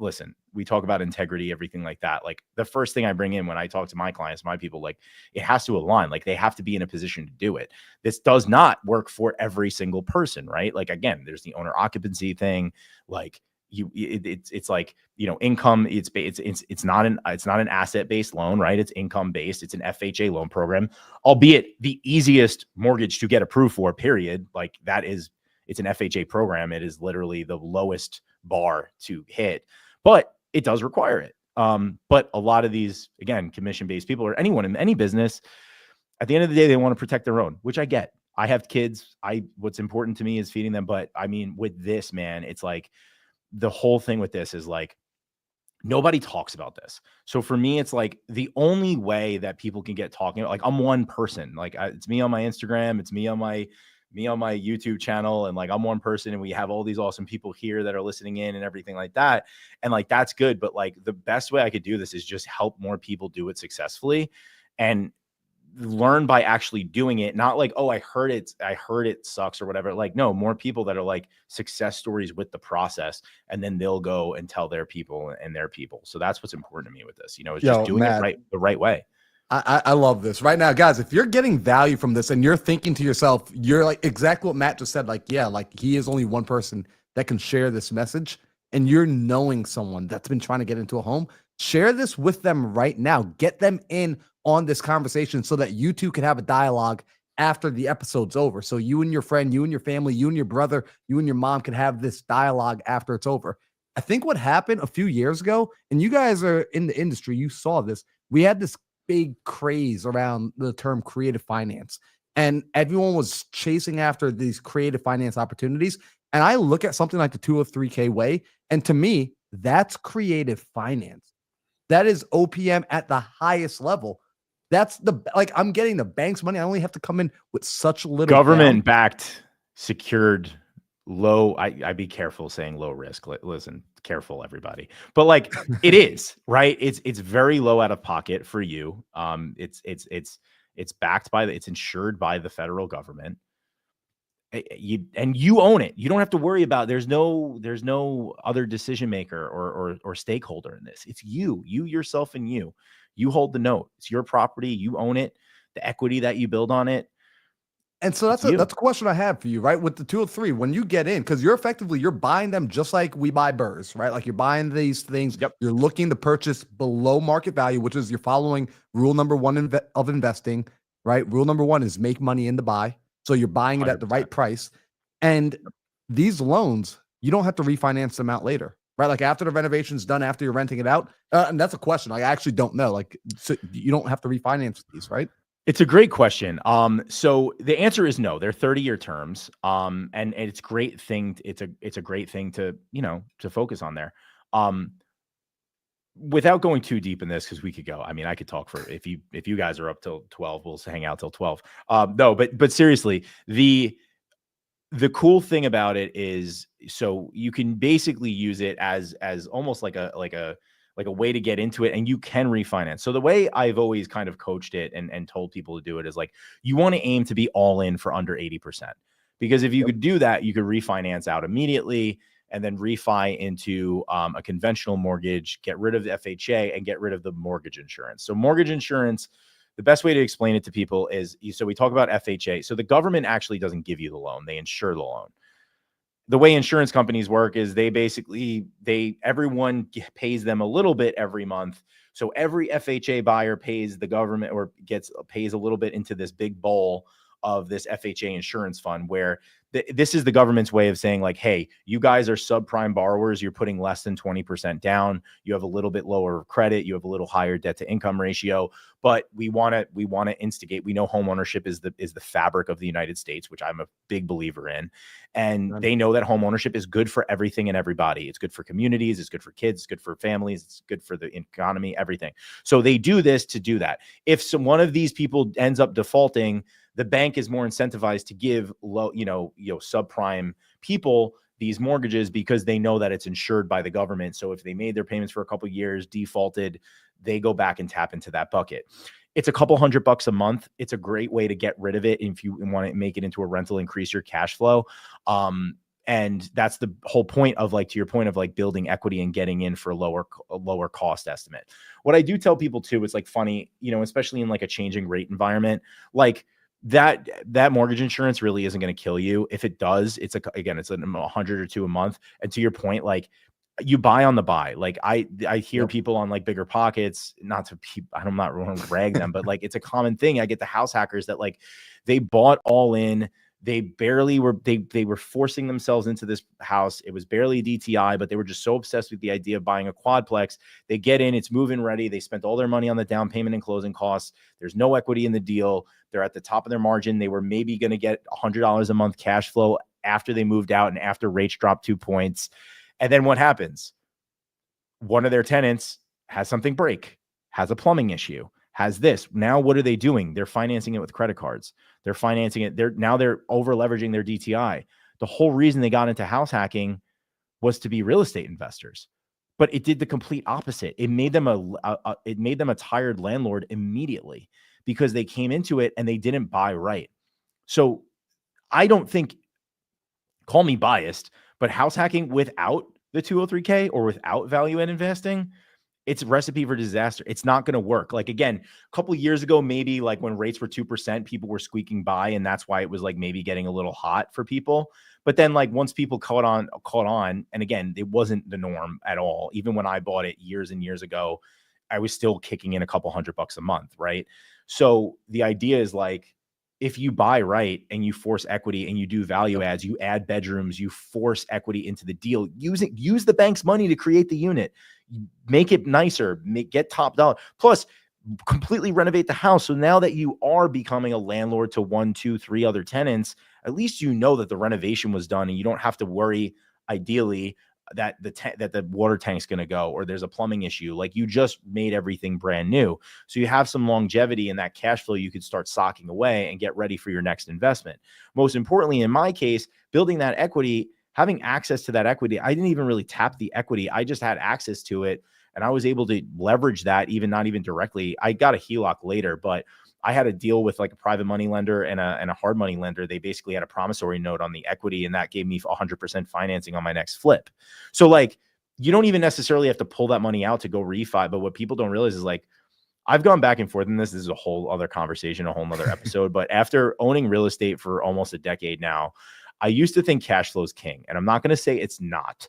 listen, we talk about integrity, everything like that. Like, the first thing I bring in when I talk to my clients, my people, like, it has to align. Like, they have to be in a position to do it. This does not work for every single person, right? Like, again, there's the owner occupancy thing. Like, it's like, income. It's not an asset-based loan, right? It's income-based. It's an FHA loan program, albeit the easiest mortgage to get approved for, period. Like it's an FHA program. It is literally the lowest bar to hit, but it does require it. But a lot of these, again, commission-based people, or anyone in any business, at the end of the day, they want to protect their own, which I get. I have kids. What's important to me is feeding them. But I mean, with this, man, it's like the whole thing with this is like, nobody talks about this. So for me, it's like the only way that people can get talking, like I'm one person, like it's me on my Instagram, it's me on my YouTube channel. And like, I'm one person and we have all these awesome people here that are listening in and everything like that. And like, that's good. But like the best way I could do this is just help more people do it successfully and learn by actually doing it. Not like, oh, I heard it sucks or whatever. Like, no, more people that are like success stories with the process, and then they'll go and tell their people and their people. So that's what's important to me with this, it's just doing it the right way. I love this right now, guys. If you're getting value from this and you're thinking to yourself, you're like exactly what Matt just said. Like, yeah, like he is only one person that can share this message, and you're knowing someone that's been trying to get into a home. Share this with them right now. Get them in on this conversation so that you two can have a dialogue after the episode's over. So you and your friend, you and your family, you and your brother, you and your mom can have this dialogue after it's over. I think what happened a few years ago, and you guys are in the industry, you saw this. We had this big craze around the term creative finance, and everyone was chasing after these creative finance opportunities. And I look at something like the 203K way, and to me, that's creative finance. That is OPM at the highest level. That's I'm getting the bank's money. I only have to come in with such little government-backed, secured, low. I'd be careful saying low risk. Listen, careful, everybody. But like it is, right? It's very low out of pocket for you. It's backed by it's insured by the federal government. You own it. You don't have to worry about. There's no other decision maker or stakeholder in this. It's you yourself, and you hold the note. It's your property. You own it. The equity that you build on it. And so that's a question I have for you, right? With the 203, when you get in, because you're buying them just like we buy burrs, right? Like you're buying these things. Yep. You're looking to purchase below market value, which is you're following rule number one of investing, right? Rule number one is make money in the buy. So you're buying it at the 100%. right price. And these loans, you don't have to refinance them out later, right? Like after the renovation's done, after you're renting it out. And that's a question. I actually don't know. Like, so you don't have to refinance these, right? It's a great question. So the answer is no. They're 30-year terms. And it's great thing. It's a great thing to focus on there. Without going too deep in this, because we could go. I mean, I could talk for if you guys are up till 12, we'll hang out till 12. No, but seriously, the cool thing about it is, so you can basically use it as almost like a way to get into it, and you can refinance. So the way I've always kind of coached it and told people to do it is like, you want to aim to be all in for under 80%, because if you could do that, you could refinance out immediately and then refi into a conventional mortgage, get rid of the FHA and get rid of the mortgage insurance. So mortgage insurance, the best way to explain it to people is, so we talk about FHA. So the government actually doesn't give you the loan. They insure the loan. The way insurance companies work is everyone pays them a little bit every month. So every FHA buyer pays the government or pays a little bit into this big bowl of this FHA insurance fund, where this is the government's way of saying like, hey, you guys are subprime borrowers. You're putting less than 20% down. You have a little bit lower credit. You have a little higher debt to income ratio, but we want to instigate. We know homeownership is the fabric of the United States, which I'm a big believer in. And they know that homeownership is good for everything and everybody. It's good for communities. It's good for kids. It's good for families. It's good for the economy, everything. So they do this to do that. If one of these people ends up defaulting, the bank is more incentivized to give low, subprime people these mortgages, because they know that it's insured by the government. So if they made their payments for a couple of years, defaulted, they go back and tap into that bucket. It's a couple $100 a month. It's a great way to get rid of it if you want to make it into a rental, increase your cash flow. And that's the whole point of, like, to your point of like building equity and getting in for a lower cost estimate. What I do tell people too, it's like funny, especially in like a changing rate environment, like that mortgage insurance really isn't going to kill you. If it does, it's a $100 or $200 a month. And to your point, like you buy on the buy. Like I hear people on like Bigger Pockets, not to I'm not want to rag them, but like it's a common thing. I get the house hackers that like they bought all in. They barely were, they were forcing themselves into this house. It was barely a DTI, but they were just so obsessed with the idea of buying a quadplex. They get in, it's move-in ready. They spent all their money on the down payment and closing costs. There's no equity in the deal. They're at the top of their margin. They were maybe going to get $100 a month cash flow after they moved out and after rates dropped 2 points. And then what happens? One of their tenants has something break, has a plumbing issue, has this. Now, what are they doing? They're financing it with credit cards. They're financing it. They're over leveraging their DTI. The whole reason they got into house hacking was to be real estate investors, but it did the complete opposite. It made them a tired landlord immediately because they came into it and they didn't buy right. So I don't think, call me biased, but house hacking without the 203K or without value add investing, it's a recipe for disaster. It's not going to work. Like, again, a couple of years ago, maybe like when rates were 2%, people were squeaking by, and that's why it was like maybe getting a little hot for people. But then like once people caught on, and again, it wasn't the norm at all. Even when I bought it years and years ago, I was still kicking in a couple $100 a month, right? So the idea is like, if you buy right and you force equity and you do value adds, you add bedrooms, you force equity into the deal, use the bank's money to create the unit, make it nicer, get top dollar, plus completely renovate the house. So now that you are becoming a landlord to 1, 2, 3 other tenants, at least you know that the renovation was done and you don't have to worry, ideally, that the water tank's going to go or there's a plumbing issue. Like, you just made everything brand new. So you have some longevity in that cash flow. You could start socking away and get ready for your next investment. Most importantly, in my case, building that equity, having access to that equity, I didn't even really tap the equity. I just had access to it. And I was able to leverage that, not even directly. I got a HELOC later, but I had a deal with like a private money lender and a hard money lender. They basically had a promissory note on the equity, and that gave me 100% financing on my next flip. So like, you don't even necessarily have to pull that money out to go refi. But what people don't realize is like, I've gone back and forth in this. This is a whole other conversation, a whole nother episode. But after owning real estate for almost a decade now, I used to think cash flow is king, and I'm not going to say it's not.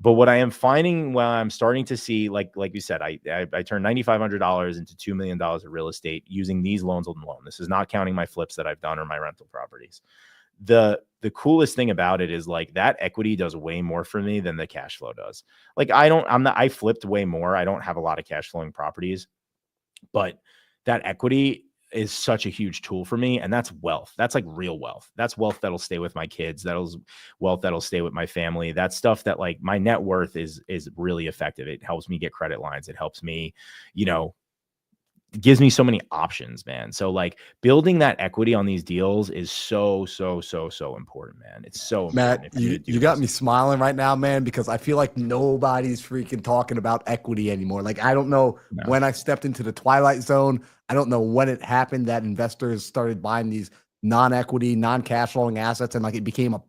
But what I am finding, when I'm starting to see, like you said, I turned $9,500 into $2 million of real estate using these loans on loan. This is not counting my flips that I've done or my rental properties. The coolest thing about it is like that equity does way more for me than the cash flow does. Like, I flipped way more. I don't have a lot of cash flowing properties, but that equity is such a huge tool for me. And that's wealth. That's like real wealth. That's wealth that'll stay with my kids. That'll wealth that'll stay with my family. That's stuff that, like, my net worth is really effective. It helps me get credit lines. It helps me, gives me so many options, man. So like, building that equity on these deals is so important, man. It's so important. Matt, you got me smiling right now, man, because I feel like nobody's freaking talking about equity anymore. Like, I don't know when I stepped into the twilight zone. I don't know when it happened that investors started buying these non-equity, non-cash flowing assets, and like it became a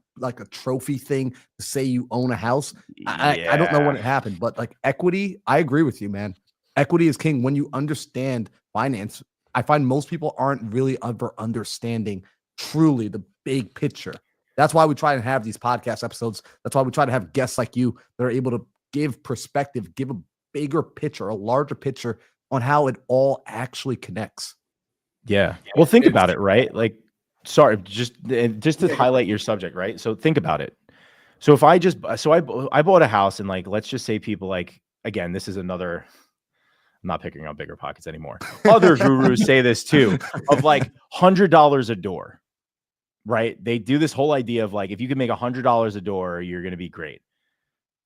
trophy thing to say you own a house. I don't know when it happened, but like equity, I agree with you, man. Equity is king. When you understand finance, I find most people aren't really ever understanding truly the big picture. That's why we try and have these podcast episodes. That's why we try to have guests like you that are able to give perspective, give a bigger picture, a larger picture on how it all actually connects. Yeah. Well, think about it, right? Like, sorry, just to highlight your subject, right? So think about it. So if I bought a house, and like, let's just say people, like, again, this is another, I'm not picking on Bigger Pockets anymore. Other gurus say this too, of like $100 a door, right? They do this whole idea of like, if you can make $100 a door, you're going to be great.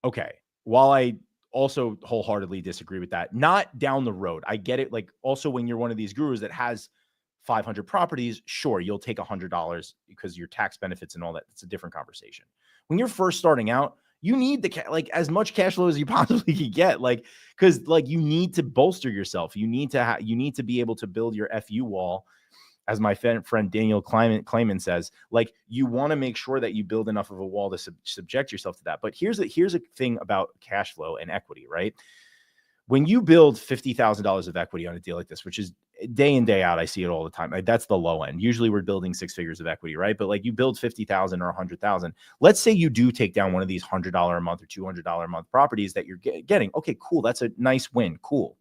Okay. While I also wholeheartedly disagree with that, not down the road. I get it. Like, also, when you're one of these gurus that has 500 properties, sure, you'll take $100 because your tax benefits and all that. It's a different conversation. When you're first starting out, you need like as much cash flow as you possibly can get, like, because like you need to bolster yourself. You need to be able to build your FU wall, as my friend Daniel Kleiman says. Like, you want to make sure that you build enough of a wall to subject yourself to that. But here's a thing about cash flow and equity, right? When you build $50,000 of equity on a deal like this, which is day in, day out, I see it all the time. Like, that's the low end. Usually we're building 6 figures of equity, right? But like, you build 50,000 or 100,000. Let's say you do take down one of these $100 a month or $200 a month properties that you're getting. Okay, cool. That's a nice win. Cool.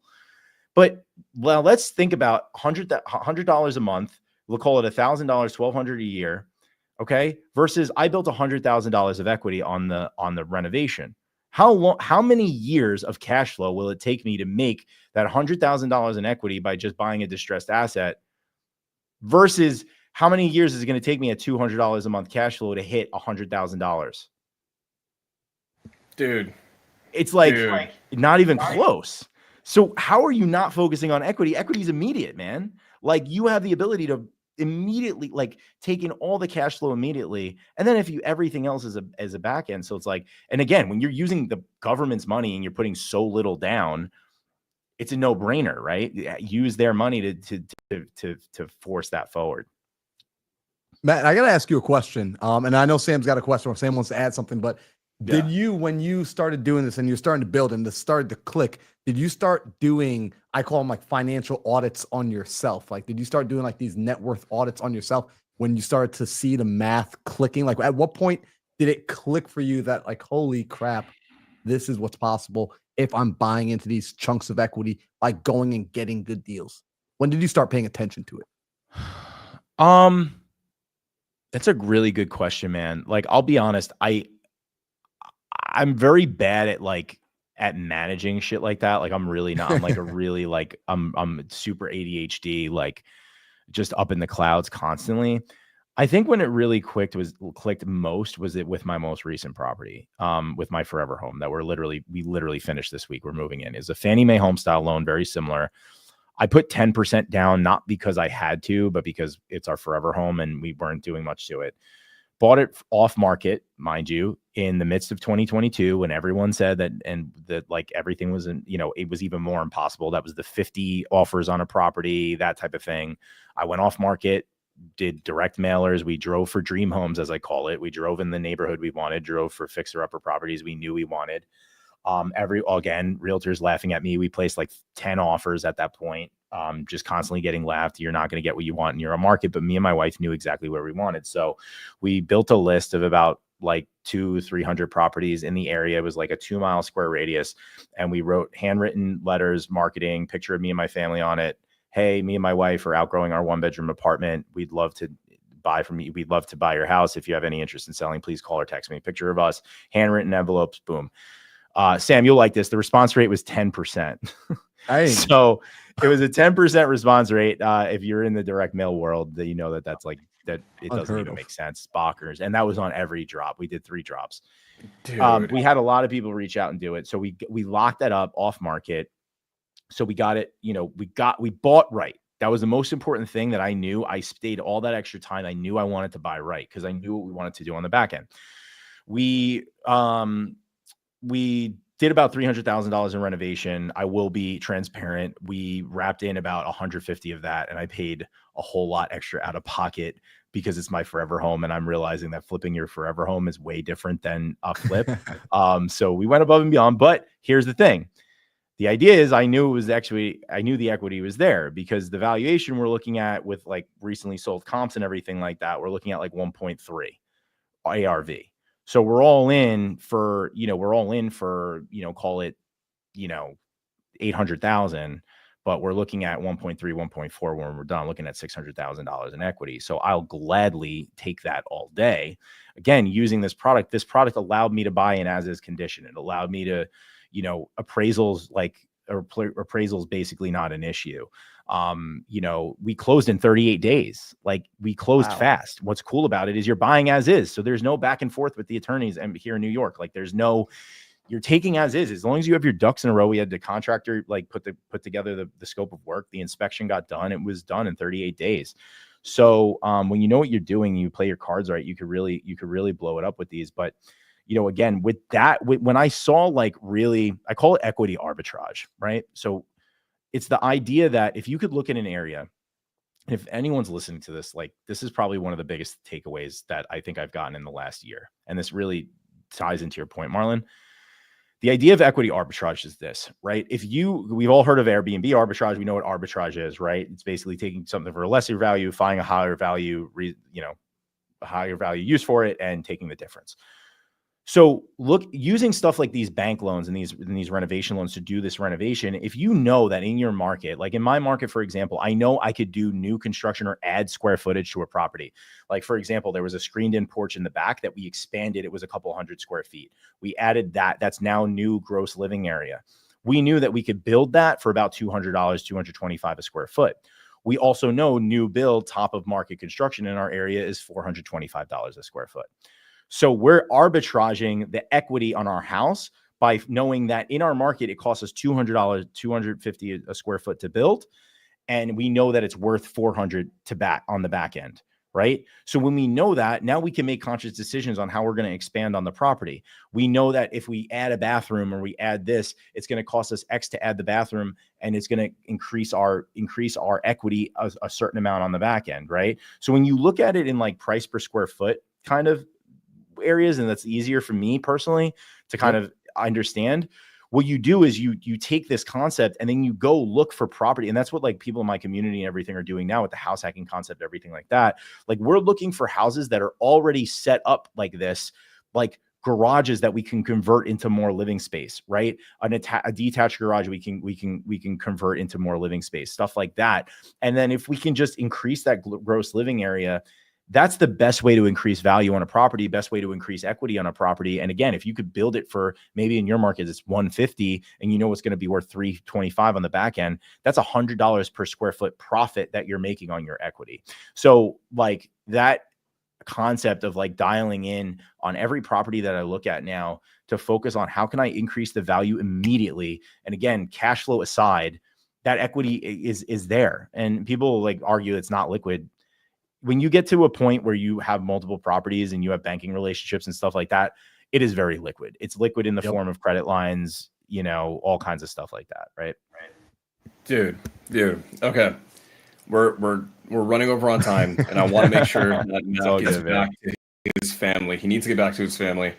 But well, let's think about $100 a month. We'll call it $1,000, $1,200 a year. Okay. Versus I built $100,000 of equity on the renovation. How many years of cash flow will it take me to make that $100,000 in equity by just buying a distressed asset, versus how many years is it going to take me at $200 a month cash flow to hit $100,000? Dude, it's like not even close. So how are you not focusing on equity? Equity is immediate, man. Like, you have the ability to immediately, like, take in all the cash flow immediately. And then if you, everything else is a back end. So it's like, and again, when you're using the government's money and you're putting so little down, it's a no brainer, right? Use their money to force that forward. Matt, I got to ask you a question. And I know Sam's got a question, or Sam wants to add something, but did you, when you started doing this and you're starting to build and this started to click, did you start doing, I call them like financial audits on yourself? Like, did you start doing like these net worth audits on yourself when you started to see the math clicking? Like, at what point did it click for you that, like, holy crap, this is what's possible if I'm buying into these chunks of equity by going and getting good deals? When did you start paying attention to it? That's a really good question, man. Like, I'll be honest, I'm very bad at managing shit like that. Like, I'm really not. I'm like a really, like, I'm super ADHD, like, just up in the clouds constantly. I think when it really clicked most was it with my most recent property, with my forever home that we literally finished this week. We're moving in. It's a Fannie Mae home style loan, very similar. I put 10% down, not because I had to, but because it's our forever home and we weren't doing much to it. Bought it off market, mind you, in the midst of 2022, when everyone said that like everything was it was even more impossible. That was the 50 offers on a property, that type of thing. I went off market, did direct mailers. We drove for dream homes, as I call it. We drove in the neighborhood we wanted, drove for fixer upper properties we knew we wanted. Again, realtors laughing at me. We placed like 10 offers at that point. Just constantly getting laughed. You're not going to get what you want in your market. But me and my wife knew exactly where we wanted. So we built a list of about like 200-300 properties in the area. It was like a 2-mile square radius. And we wrote handwritten letters, marketing, picture of me and my family on it. Hey, me and my wife are outgrowing our 1-bedroom apartment. We'd love to buy from you. We'd love to buy your house. If you have any interest in selling, please call or text me. Picture of us, handwritten envelopes, boom. Sam, you'll like this. The response rate was 10%. So it was a 10% response rate. If you're in the direct mail world, that you know that's like that. It doesn't even make sense. Spockers. And that was on every drop. We did 3 drops. Dude. We had a lot of people reach out and do it. So we locked that up off market. So we got it, we bought right. That was the most important thing that I knew. I stayed all that extra time. I knew I wanted to buy right because I knew what we wanted to do on the back end. We did about $300,000 in renovation. I will be transparent. We wrapped in about 150 of that, and I paid a whole lot extra out of pocket because it's my forever home. And I'm realizing that flipping your forever home is way different than a flip. So we went above and beyond. But here's the thing. The idea is I knew the equity was there because the valuation we're looking at with like recently sold comps and everything like that, we're looking at like 1.3 ARV. So we're all in for, call it, 800,000, but we're looking at 1.3, 1.4 when we're done, looking at $600,000 in equity. So I'll gladly take that all day. Again, using this product allowed me to buy in as is condition. It allowed me to, appraisals basically not an issue. We closed in 38 days. Like, we closed fast. What's cool about it is you're buying as is. So there's no back and forth with the attorneys and here in New York. Like, you're taking as is. As long as you have your ducks in a row. We had the contractor like put together the scope of work. The inspection got done. It was done in 38 days. So when you know what you're doing, you play your cards right, you could really blow it up with these. But again, with that, when I saw I call it equity arbitrage, right? So it's the idea that if you could look at an area, if anyone's listening to this, like, this is probably one of the biggest takeaways that I think I've gotten in the last year. And this really ties into your point, Marlon. The idea of equity arbitrage is this, right? We've all heard of Airbnb arbitrage. We know what arbitrage is, right? It's basically taking something for a lesser value, finding a higher value, a higher value use for it, and taking the difference. So using stuff like these bank loans and these renovation loans to do this renovation, if you know that in your market, like in my market, for example, I know I could do new construction or add square footage to a property. Like, for example, there was a screened in porch in the back that we expanded. It was a couple hundred square feet. We added that. That's now new gross living area. We knew that we could build that for about $200, $225 a square foot. We also know new build top of market construction in our area is $425 a square foot. So we're arbitraging the equity on our house by knowing that in our market, it costs us $200, $250 a square foot to build. And we know that it's worth $400 on the back end, right? So when we know that, now we can make conscious decisions on how we're going to expand on the property. We know that if we add a bathroom or we add this, it's going to cost us X to add the bathroom, and it's going to increase our equity a certain amount on the back end, right? So when you look at it in like price per square foot kind of areas, and that's easier for me personally to kind of understand, what you do is you take this concept and then you go look for property. And that's what like people in my community and everything are doing now with the house hacking concept, everything like that. Like, we're looking for houses that are already set up like this, like garages that we can convert into more living space, right? A detached garage we can convert into more living space, stuff like that. And then if we can just increase that gross living area, that's the best way to increase value on a property, best way to increase equity on a property. And again, if you could build it for, maybe in your market, it's 150 and you know it's going to be worth 325 on the back end, that's $100 per square foot profit that you're making on your equity. So like that concept of like dialing in on every property that I look at now to focus on how can I increase the value immediately. And again, cash flow aside, that equity is there. And people like argue it's not liquid. When you get to a point where you have multiple properties and you have banking relationships and stuff like that, it is very liquid. It's liquid in the form of credit lines, all kinds of stuff like that. Right. Dude. Okay. We're running over on time, and I want to make sure that Matt gets back to his family. He needs to get back to his family,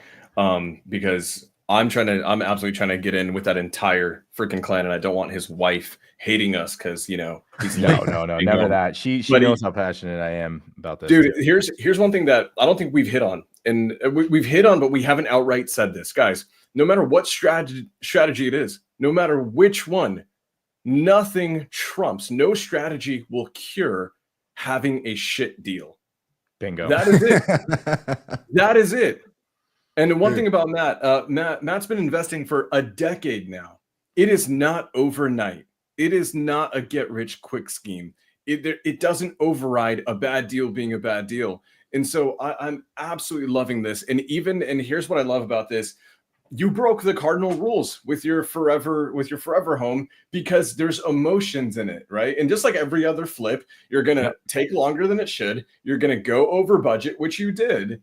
because I'm absolutely trying to get in with that entire freaking clan, and I don't want his wife hating us because he's no, never that. She knows how passionate I am about this. Dude, here's one thing that I don't think we've hit on, and we've hit on, but we haven't outright said this, guys. No matter what strategy it is, no matter which one, nothing trumps. No strategy will cure having a shit deal. Bingo. That is it. That is it. And the one thing about Matt's been investing for a decade now. It is not overnight. It is not a get-rich-quick scheme. It doesn't override a bad deal being a bad deal. And so I'm absolutely loving this. And here's what I love about this. You broke the cardinal rules with your forever home because there's emotions in it, right? And just like every other flip, you're going to take longer than it should. You're going to go over budget, which you did.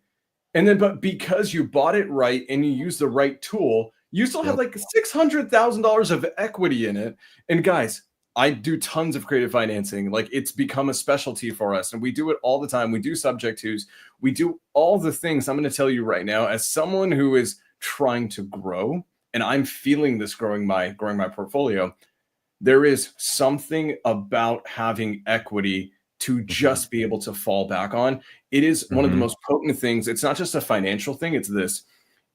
And then, but because you bought it right and you used the right tool, you still have like $600,000 of equity in it. And guys, I do tons of creative financing. Like, it's become a specialty for us, and we do it all the time. We do subject twos. We do all the things I'm going to tell you right now as someone who is trying to grow, and I'm feeling this growing my portfolio. There is something about having equity to just be able to fall back on. It is one of the most potent things. It's not just a financial thing. It's this.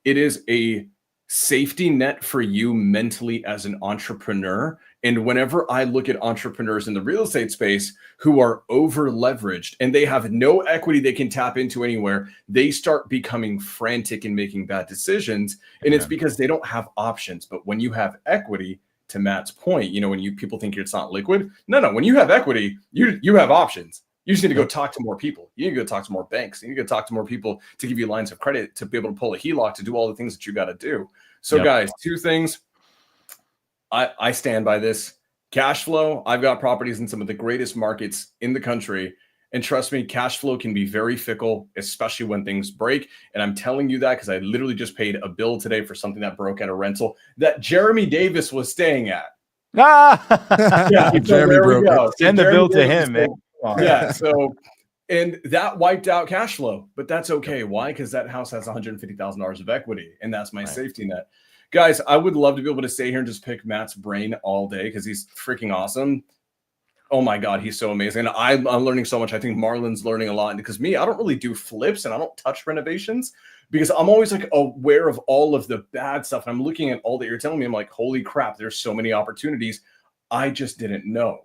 It is a safety net for you mentally as an entrepreneur. And whenever I look at entrepreneurs in the real estate space who are over leveraged and they have no equity they can tap into anywhere, they start becoming frantic and making bad decisions. And it's because they don't have options. But when you have equity, to Matt's point, when people think it's not liquid, no. When you have equity, you have options. You just need to go talk to more people. You need to go talk to more banks. You need to go talk to more people to give you lines of credit, to be able to pull a HELOC, to do all the things that you got to do. So guys, two things. I stand by this. Cash flow. I've got properties in some of the greatest markets in the country. And trust me, cash flow can be very fickle, especially when things break. And I'm telling you that because I literally just paid a bill today for something that broke at a rental that Jeremy Davis was staying at. Jeremy broke it. Send the bill to him, man. Yeah. So, and that wiped out cash flow, but that's okay. Why? Because that house has $150,000 of equity, and that's my safety net. Guys, I would love to be able to stay here and just pick Matt's brain all day because he's freaking awesome. Oh my God, he's so amazing. And I'm learning so much. I think Marlon's learning a lot. And because me, I don't really do flips and I don't touch renovations because I'm always like aware of all of the bad stuff. And I'm looking at all that you're telling me. I'm like, holy crap, there's so many opportunities I just didn't know.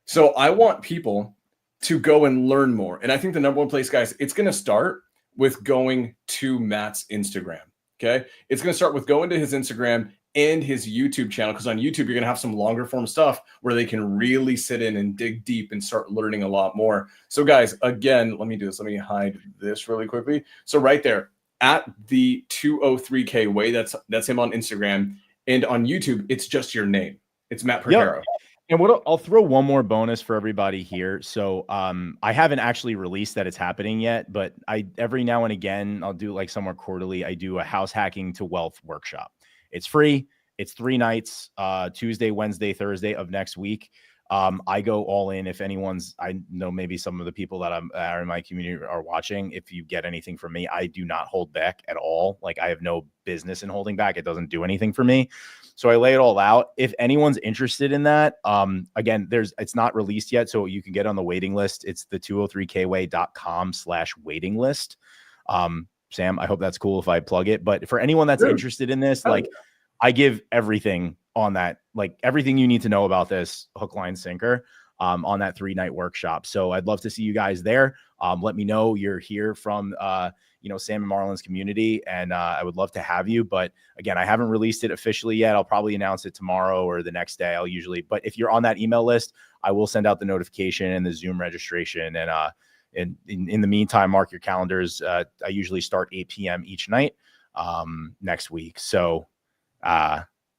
So I want people to go and learn more. And I think the number one place, guys, it's going to start with going to Matt's Instagram. Okay. It's going to start with going to his Instagram and his YouTube channel, because on YouTube, you're going to have some longer form stuff where they can really sit in and dig deep and start learning a lot more. So guys, again, let me do this. Let me hide this really quickly. So right there at the 203K way, that's him on Instagram, and on YouTube, it's just your name. It's Matt Porcaro. Yep. And what I'll throw one more bonus for everybody here. So I haven't actually released that it's happening yet, but every now and again, I'll do like somewhere quarterly. I do a house hacking to wealth workshop. It's free. It's 3 nights, Tuesday, Wednesday, Thursday of next week. I go all in. If I know maybe some of the people that are in my community are watching. If you get anything from me, I do not hold back at all. Like I have no business in holding back. It doesn't do anything for me. So I lay it all out. If anyone's interested in that, again, it's not released yet. So you can get on the waiting list. It's the 203kway.com/waiting list. Sam, I hope that's cool if I plug it. But for anyone that's interested in this, like I give everything on that, like everything you need to know about this hook, line, sinker on that 3-night workshop. So I'd love to see you guys there. Let me know you're here from, Sam and Marlon's community, and I would love to have you. But again, I haven't released it officially yet. I'll probably announce it tomorrow or the next day. But if you're on that email list, I will send out the notification and the Zoom registration. And in the meantime, mark your calendars. I usually start 8 p.m. each night next week. So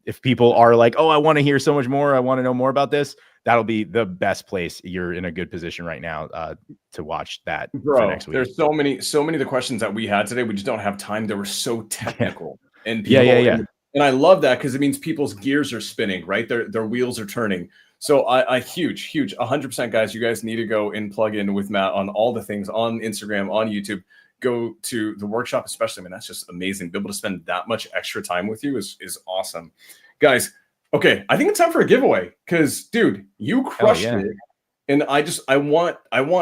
if people are like, oh, I want to hear so much more, I want to know more about this, that'll be the best place. You're in a good position right now to watch that. Bro, for next week. There's so many of the questions that we had today. We just don't have time. They were so technical. And yeah. And I love that because it means people's gears are spinning, right? Their wheels are turning. So I huge 100% guys, you guys need to go and plug in with Matt on all the things on Instagram, on YouTube. Go to the workshop, especially. I mean, that's just amazing. Be able to spend that much extra time with you is awesome. Guys, okay, I think it's time for a giveaway because, dude, you crushed it. And I want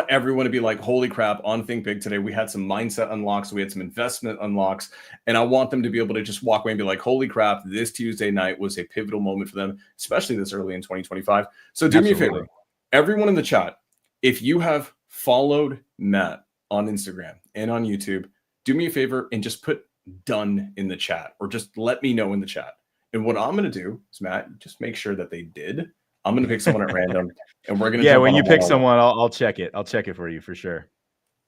everyone to be like, holy crap, on Think Big today, we had some mindset unlocks, we had some investment unlocks, and I want them to be able to just walk away and be like, holy crap, this Tuesday night was a pivotal moment for them, especially this early in 2025. So do me a favor, everyone in the chat, if you have followed Matt on Instagram and on YouTube, do me a favor and just put done in the chat, or just let me know in the chat. And what I'm going to do is, Matt, just make sure that they did. I'm going to pick someone at random, and we're going to when you pick someone, I'll check it. I'll check it for you for sure.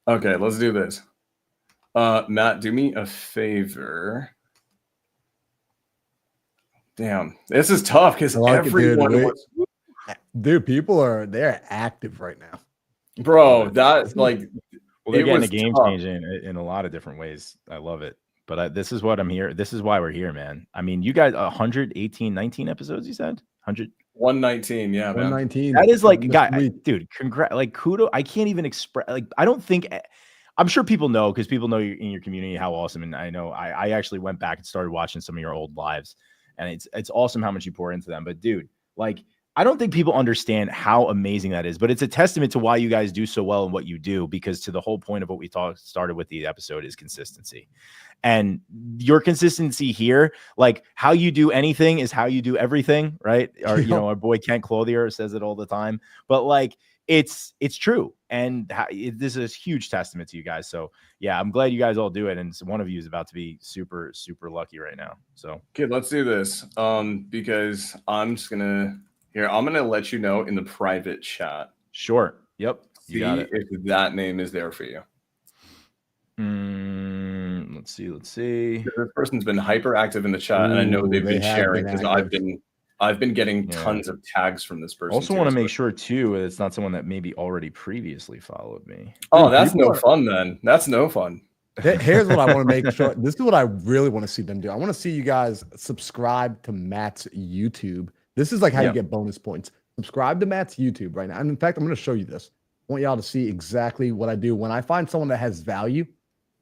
Okay, let's do this. Matt, do me a favor. Damn, this is tough because everyone dude, they're active right now. Bro, that's like, they're getting the game changing in a lot of different ways. I love it. But this is what I'm here. This is why we're here, man. I mean, you guys, 19 episodes, you said? 119, yeah, 119. That is like, dude, congrats. Like, kudos. I can't even express, like, I don't think, I'm sure people know, because people know in your community how awesome. And I know I actually went back and started watching some of your old lives, and it's awesome how much you pour into them. But dude, like, I don't think people understand how amazing that is, but it's a testament to why you guys do so well in what you do, because to the whole point of what we started with the episode is consistency. And your consistency here, like how you do anything is how you do everything, right? Or, our boy Kent Clothier says it all the time, but like, it's true. And this is a huge testament to you guys. So yeah, I'm glad you guys all do it. And one of you is about to be super, super lucky right now. So okay, let's do this. Because I'm going to let you know in the private chat. Sure. Yep. You got it. If that name is there for you. Let's see. This person's been hyper active in the chat, and I know they've been sharing because I've been getting tons of tags from this person. Also want to make sure too it's not someone that maybe already previously followed me. Oh, that's no fun then. That's no fun. Here's what I want to make sure. This is what I really want to see them do. I want to see you guys subscribe to Matt's YouTube. This is like how you get bonus points. Subscribe to Matt's YouTube right now. And in fact, I'm going to show you this. I want y'all to see exactly what I do. When I find someone that has value,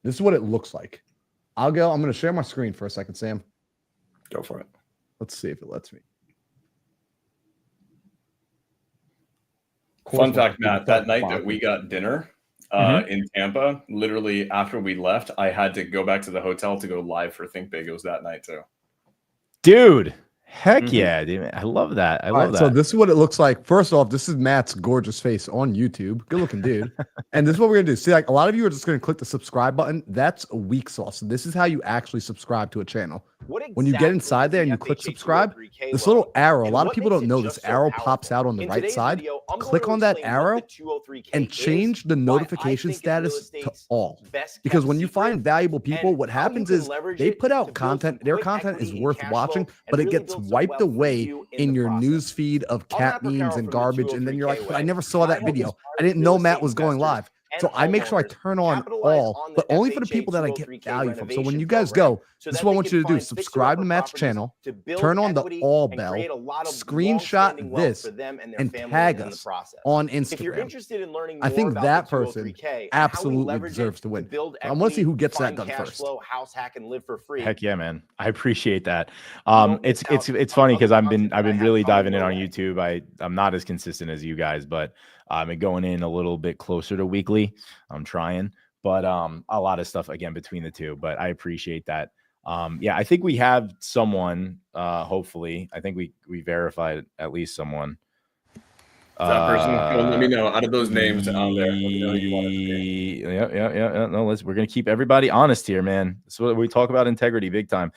this is what it looks like. I'm going to share my screen for a second, Sam. Go for it. Let's see if it lets me. Fun fact, Matt, that night that we got dinner in Tampa, literally after we left, I had to go back to the hotel to go live for Think Big. It was that night too. Dude, heck yeah, dude. I love that. I love that. So this is what it looks like. First off, this is Matt's gorgeous face on YouTube. Good looking dude. And this is what we're gonna do. See, like a lot of you are just gonna click the subscribe button. That's a weak sauce. So this is how you actually subscribe to a channel. When you get inside there and you click subscribe, this little arrow, a lot of people don't know this arrow pops out on the right side. Click on that arrow and change the notification status to all. Because when you find valuable people, what happens is they put out content, their content is worth watching, but it gets wiped away in your news feed of cat memes and garbage. And then you're like, but I never saw that video. I didn't know Matt was going live. So I make sure I turn on all, but only for the people that I get value from. So when you guys go, this is what I want you to do. Subscribe to Matt's channel, turn on the all bell, screenshot this, and tag us on Instagram. I think that person absolutely deserves to win. I want to see who gets that done first. Heck yeah, man. I appreciate that. It's funny because I've been really diving in on YouTube. I'm not as consistent as you guys, but I'm going in a little bit closer to weekly. I'm trying, but a lot of stuff again between the two, but I appreciate that. Yeah, I think we have someone, hopefully. I think we verified at least someone. That person, let me know out of those names out there. Yeah. No, we're gonna keep everybody honest here, man. That's what we talk about, integrity, big time.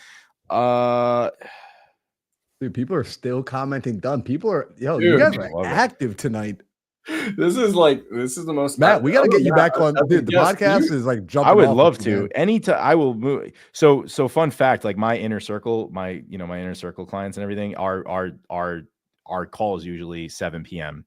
Dude, people are still commenting. Done. People are, you guys are active tonight. This is the most. Matt, we got to get you back on. Dude, the podcast is like jumping. I would love to. Anytime I will move. So fun fact, like my inner circle, my inner circle clients and everything, our calls usually 7 p.m.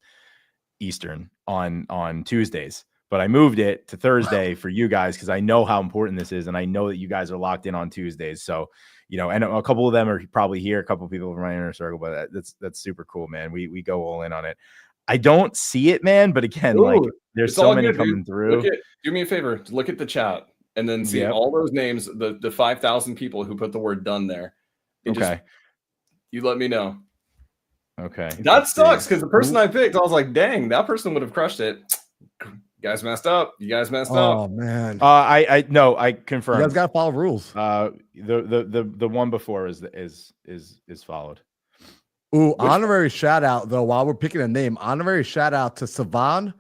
Eastern on Tuesdays. But I moved it to Thursday for you guys because I know how important this is, and I know that you guys are locked in on Tuesdays. So, and a couple of them are probably here, a couple of people from my inner circle, but that's super cool, man. We go all in on it. I don't see it, man, but again, like there's so many coming through. Do me a favor, look at the chat and then see all those names, the 5,000 people who put the word "done" there. Okay, you let me know. Okay, that sucks because the person I picked, I was like, dang, that person would have crushed it. You guys messed up. Oh man. I confirm. You guys gotta follow rules. The one before is followed. Ooh, honorary shout out though. While we're picking a name, honorary shout out to Savan,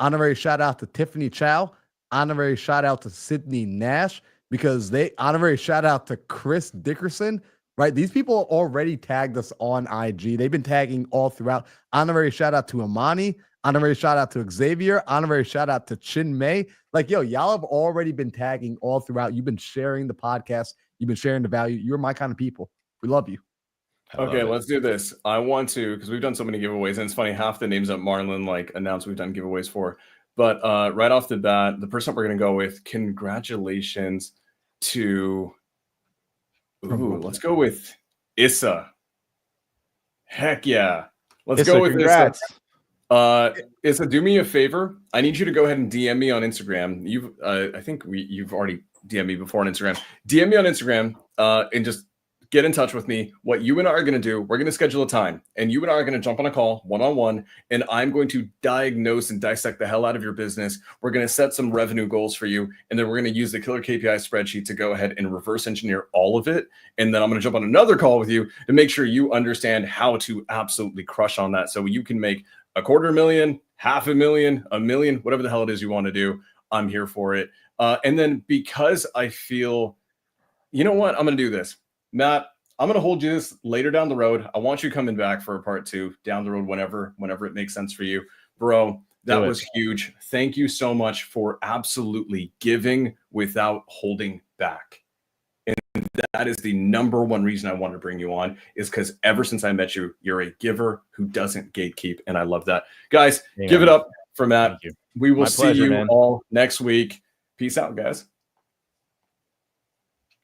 honorary shout out to Tiffany Chow, honorary shout out to Sydney Nash, because honorary shout out to Chris Dickerson. Right, these people already tagged us on IG. They've been tagging all throughout. Honorary shout out to Amani. Honorary shout out to Xavier. Honorary shout out to Chin May. Like, y'all have already been tagging all throughout. You've been sharing the podcast. You've been sharing the value. You're my kind of people. We love you. Okay, let's do this. I want to, because we've done so many giveaways, and it's funny, half the names that Marlon announced we've done giveaways for. But right off the bat, the person we're going to go with, congratulations to, let's go with Issa. Heck yeah. Let's go with congrats. Issa. Issa, do me a favor. I need you to go ahead and DM me on Instagram. I think you've already DM'd me before on Instagram. DM me on Instagram and just get in touch with me. What you and I are going to do, we're going to schedule a time, and you and I are going to jump on a call one-on-one, and I'm going to diagnose and dissect the hell out of your business. We're going to set some revenue goals for you, and then we're going to use the killer KPI spreadsheet to go ahead and reverse engineer all of it. And then I'm going to jump on another call with you to make sure you understand how to absolutely crush on that so you can make $250,000, $500,000, $1 million, whatever the hell it is you want to do. I'm here for it. And then because I feel, you know what, I'm going to do this. Matt, I'm going to hold you this later down the road. I want you coming back for a part 2 down the road whenever it makes sense for you. Bro, that was huge. Thank you so much for absolutely giving without holding back. And that is the number one reason I wanted to bring you on, is because ever since I met you, you're a giver who doesn't gatekeep. And I love that. Guys, give it up for Matt. We will see you all next week. Peace out, guys.